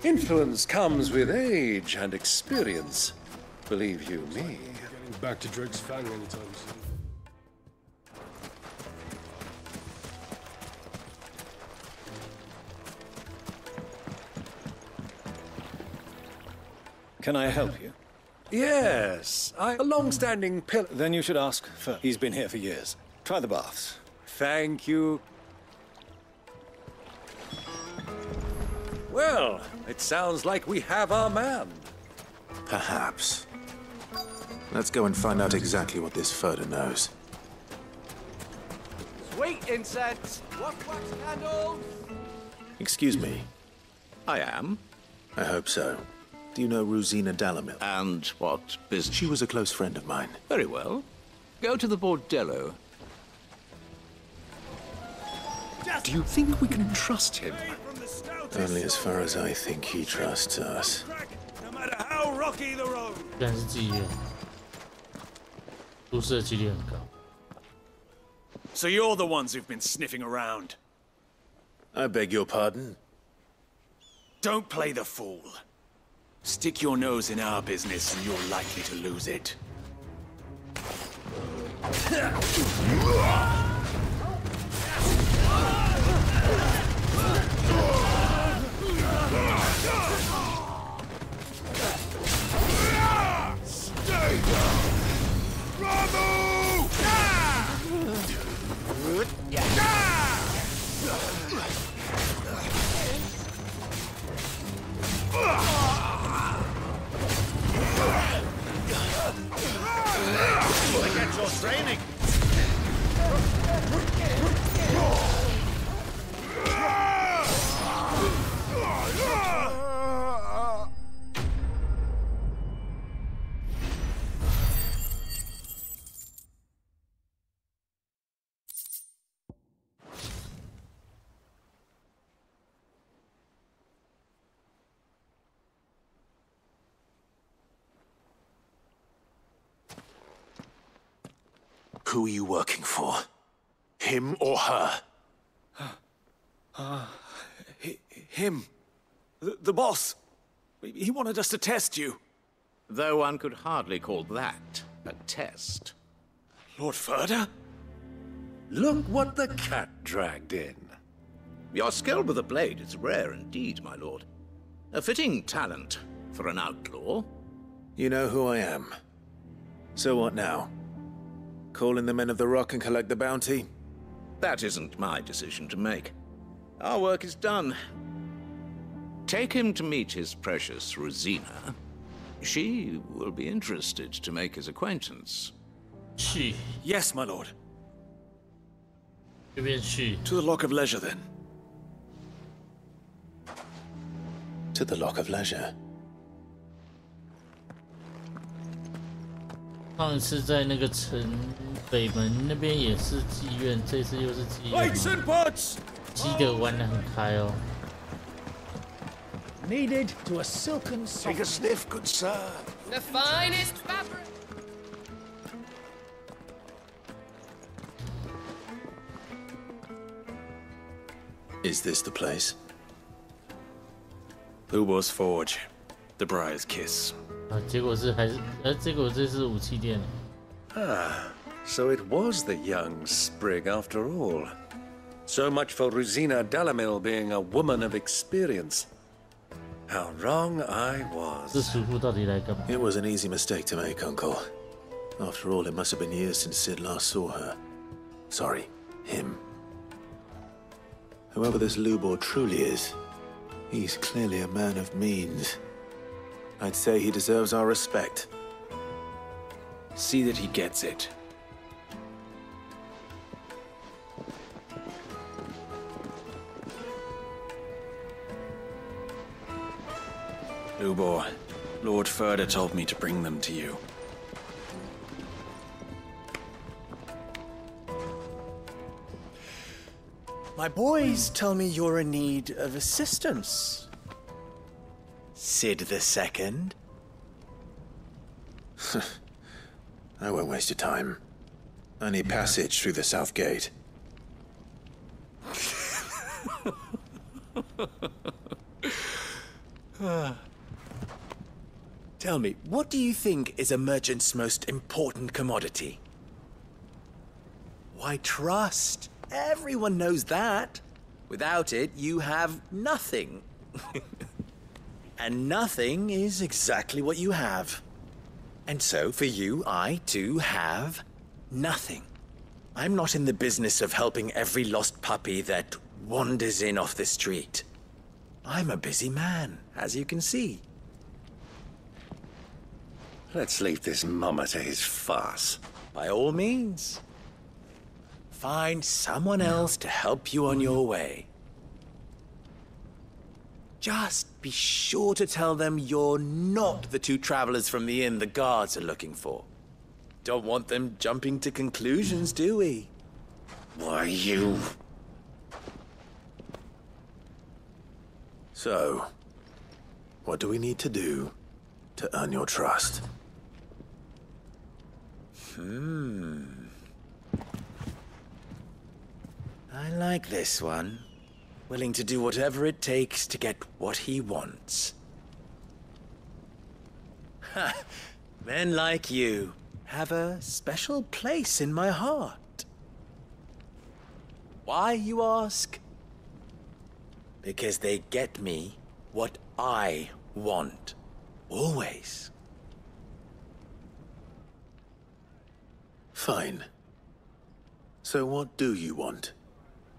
Influence comes with age and experience. Believe you me.
Getting back to Drake's Fang anytime soon.
Can I help you?
Yes, a long-standing pillar.
Then you should ask for. He's been here for years. Try the baths.
Thank you. Well, it sounds like we have our man.
Perhaps. Let's go and find out exactly what this Furter knows.
Sweet incense! Wax candles!
Excuse me.
I am.
I hope so. Do you know Rosina Dalamil?
And what business?
She was a close friend of mine.
Very well. Go to the bordello.
Do you think we can trust him?
Only as far as I think he trusts us.
No matter how rocky the road.
但是记忆链，出事的几率很高。
So you're the ones who've been sniffing around.
I beg your pardon?
Don't play the fool. Stick your nose in our business and you're likely to lose it.
Stay down! Ramu!
I get your training.
Who are you working for? Him or her?
Him. The boss. He wanted us to test you.
Though one could hardly call that a test.
Lord Ferda?
Look what the cat dragged in.
Your skill with the blade is rare indeed, my lord. A fitting talent for an outlaw.
You know who I am. So what now? Call in the Men of the Rock and collect the bounty?
That isn't my decision to make. Our work is done. Take him to meet his precious Rosina. She will be interested to make his acquaintance.
She.
Yes, my lord.
To
the Lock of Leisure, then.
To the Lock of Leisure.
上一次在那个城北门那边也是妓院，这次又是妓院。记得玩得很开哦。
Needed to a silken soft.
Take a sniff, good sir.
The finest fabric.
Is this the place?
Lubo's Forge. The Briar's Kiss.
啊，结果是还是结果这是武器店。
Ah, so it was the young sprig after all. So much for Rosina Dalamil being a woman of experience. How wrong I was.
这叔父到底来干嘛？
It was an easy mistake to make, Uncle. After all, it must have been years since Sid last saw her. Sorry, him. Whoever this Lubor truly is, he's clearly a man of means. I'd say he deserves our respect.
See that he gets it. Lubor, Lord Ferda told me to bring them to you.
My boys tell me you're in need of assistance. Sid II?
I won't waste your time. I need passage through the south gate.
Tell me, what do you think is a merchant's most important commodity? Why, trust. Everyone knows that. Without it, you have nothing. And nothing is exactly what you have. And so, for you, I, too, have nothing. I'm not in the business of helping every lost puppy that wanders in off the street. I'm a busy man, as you can see.
Let's leave this mummer to his farce.
By all means. Find someone else to help you on your way. Just be sure to tell them you're not the two travelers from the inn the guards are looking for. Don't want them jumping to conclusions, do we?
Why, you...
So, what do we need to do to earn your trust?
I like this one. Willing to do whatever it takes to get what he wants. Ha! Men like you have a special place in my heart. Why, you ask? Because they get me what I want. Always.
Fine. So what do you want?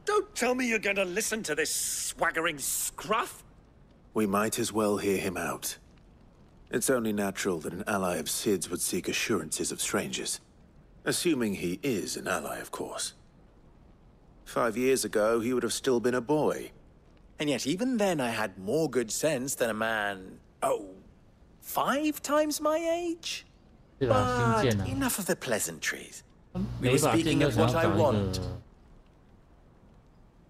Don't tell me you're going to listen to this swaggering scruff.
We might as well hear him out. It's only natural that an ally of Sid's would seek assurances of strangers. Assuming he is an ally, of course. 5 years ago, he would have still been a boy.
And yet even then I had more good sense than a man, 5 times my age? But enough of the pleasantries. We were speaking of what I want.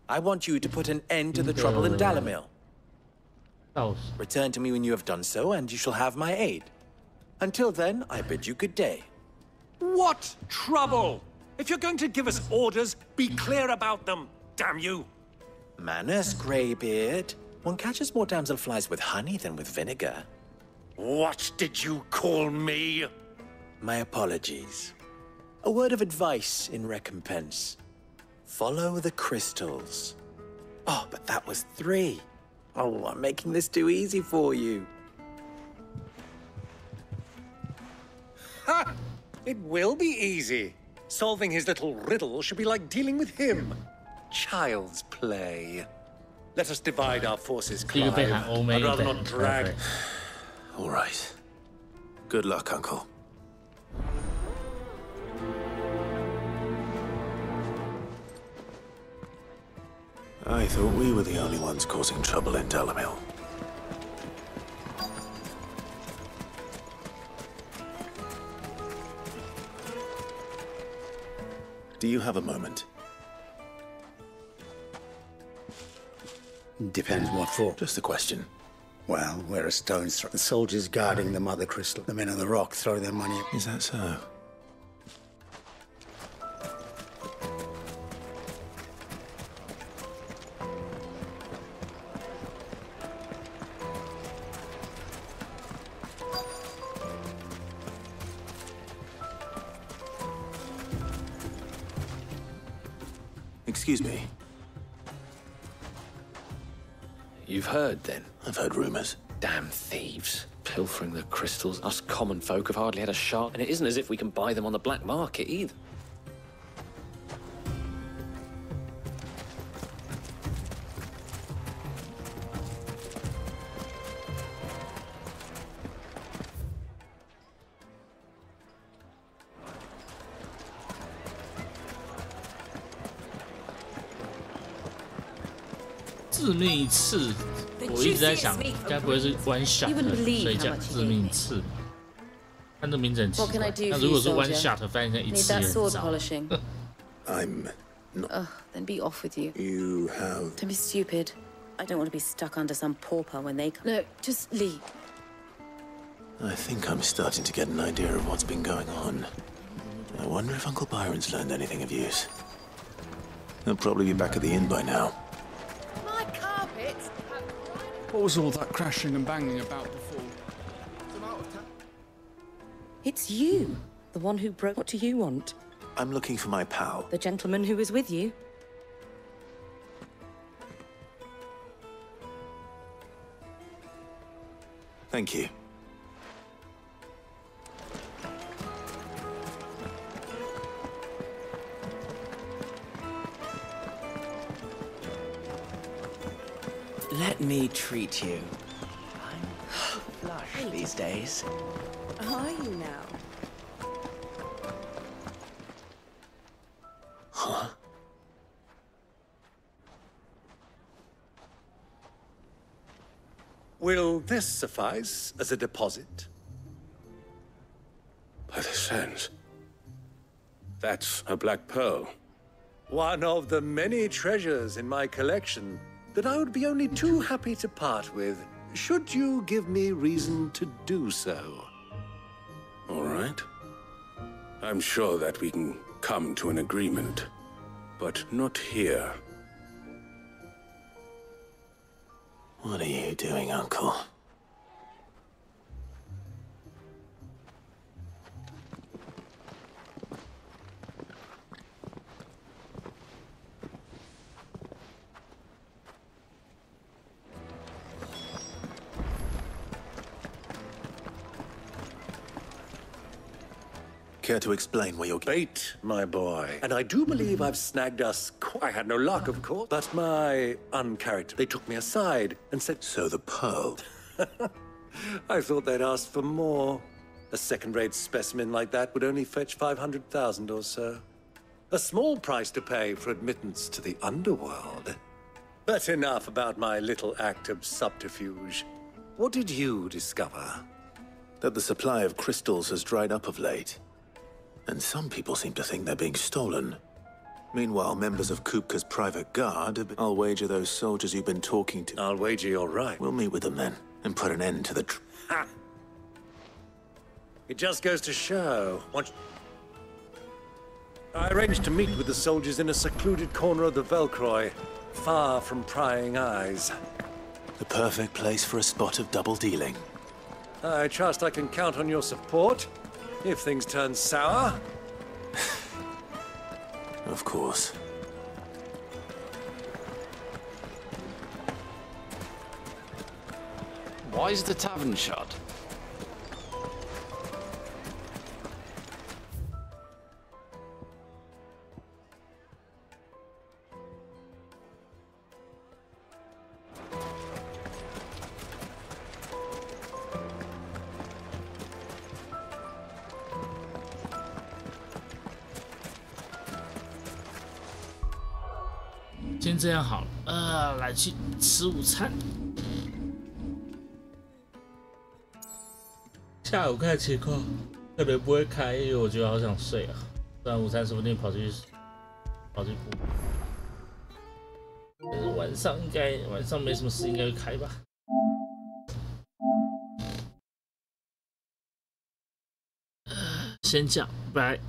I want you to put an end to the trouble in Dalamil. Return to me when you have done so, and you shall have my aid. Until then, I bid you good day.
What trouble? If you're going to give us orders, be clear about them, damn you!
Manners, Greybeard. One catches more damselflies with honey than with vinegar.
What did you call me?
My apologies. A word of advice in recompense. Follow the crystals. Oh, but that was 3. Oh, I'm making this too easy for you.
Ha! It will be easy. Solving his little riddle should be like dealing with him. Child's play. Let us divide our forces, Clive. I'd rather not drag...
All right. Good luck, Uncle. I thought we were the only ones causing trouble in Delamil. Do you have a moment?
Depends what for.
Just a question.
Well, where a stone's thrown, the soldiers guarding the Mother Crystal, the men on the rock throw their money.
Is that so? Excuse me.
You've heard, then?
I've heard rumors.
Damn thieves. Pilfering the crystals. Us common folk have hardly had a shot, and it isn't as if we can buy them on the black market, either.
致命一次，我一直在想，该不会是one shot的，所以叫致命刺。看这名字很奇怪。那如果是one shot，翻译成一次也很糟。
I'm not.
Then be off with you.
You have.
Don't be stupid. I don't want to be stuck under some pauper when they come. No, just leave.
I think I'm starting to get an idea of what's been going on. I wonder if Uncle Byron's learned anything of use. He'll probably be back at the inn by now.
What was all that crashing and banging about before?
It's you, the one who broke. What do you want?
I'm looking for my pal.
The gentleman who was with you?
Thank you.
Let me treat you. I'm flush these days.
Are you now?
Huh?
Will this suffice as a deposit?
By the sands. That's a black pearl.
One of the many treasures in my collection that I would be only too happy to part with, should you give me reason to do so.
All right. I'm sure that we can come to an agreement, but not here.
What are you doing, Uncle? Care to explain where you're...
Bait, my boy. And I do believe I've snagged us... I had no luck, of course, but my uncharacter... They took me aside and said...
So the pearl...
I thought they'd asked for more. A second-rate specimen like that would only fetch 500,000 or so. A small price to pay for admittance to the underworld. But enough about my little act of subterfuge. What did you discover?
That the supply of crystals has dried up of late. And some people seem to think they're being stolen. Meanwhile, members of Kupka's private guard have been... I'll wager those soldiers you've been talking to...
I'll wager you're right.
We'll meet with them then, and put an end to the...
Ha! It just goes to show. I arranged to meet with the soldiers in a secluded corner of the Velcroy, far from prying eyes.
The perfect place for a spot of double dealing.
I trust I can count on your support, if things turn sour.
Of course.
Why is the tavern shut?
先这样好了，来去吃午餐。下午看情况，可能不会开，因为我觉得好想睡啊。不然午餐说不定跑去补。但是晚上没什么事，应该会开吧。先讲，拜。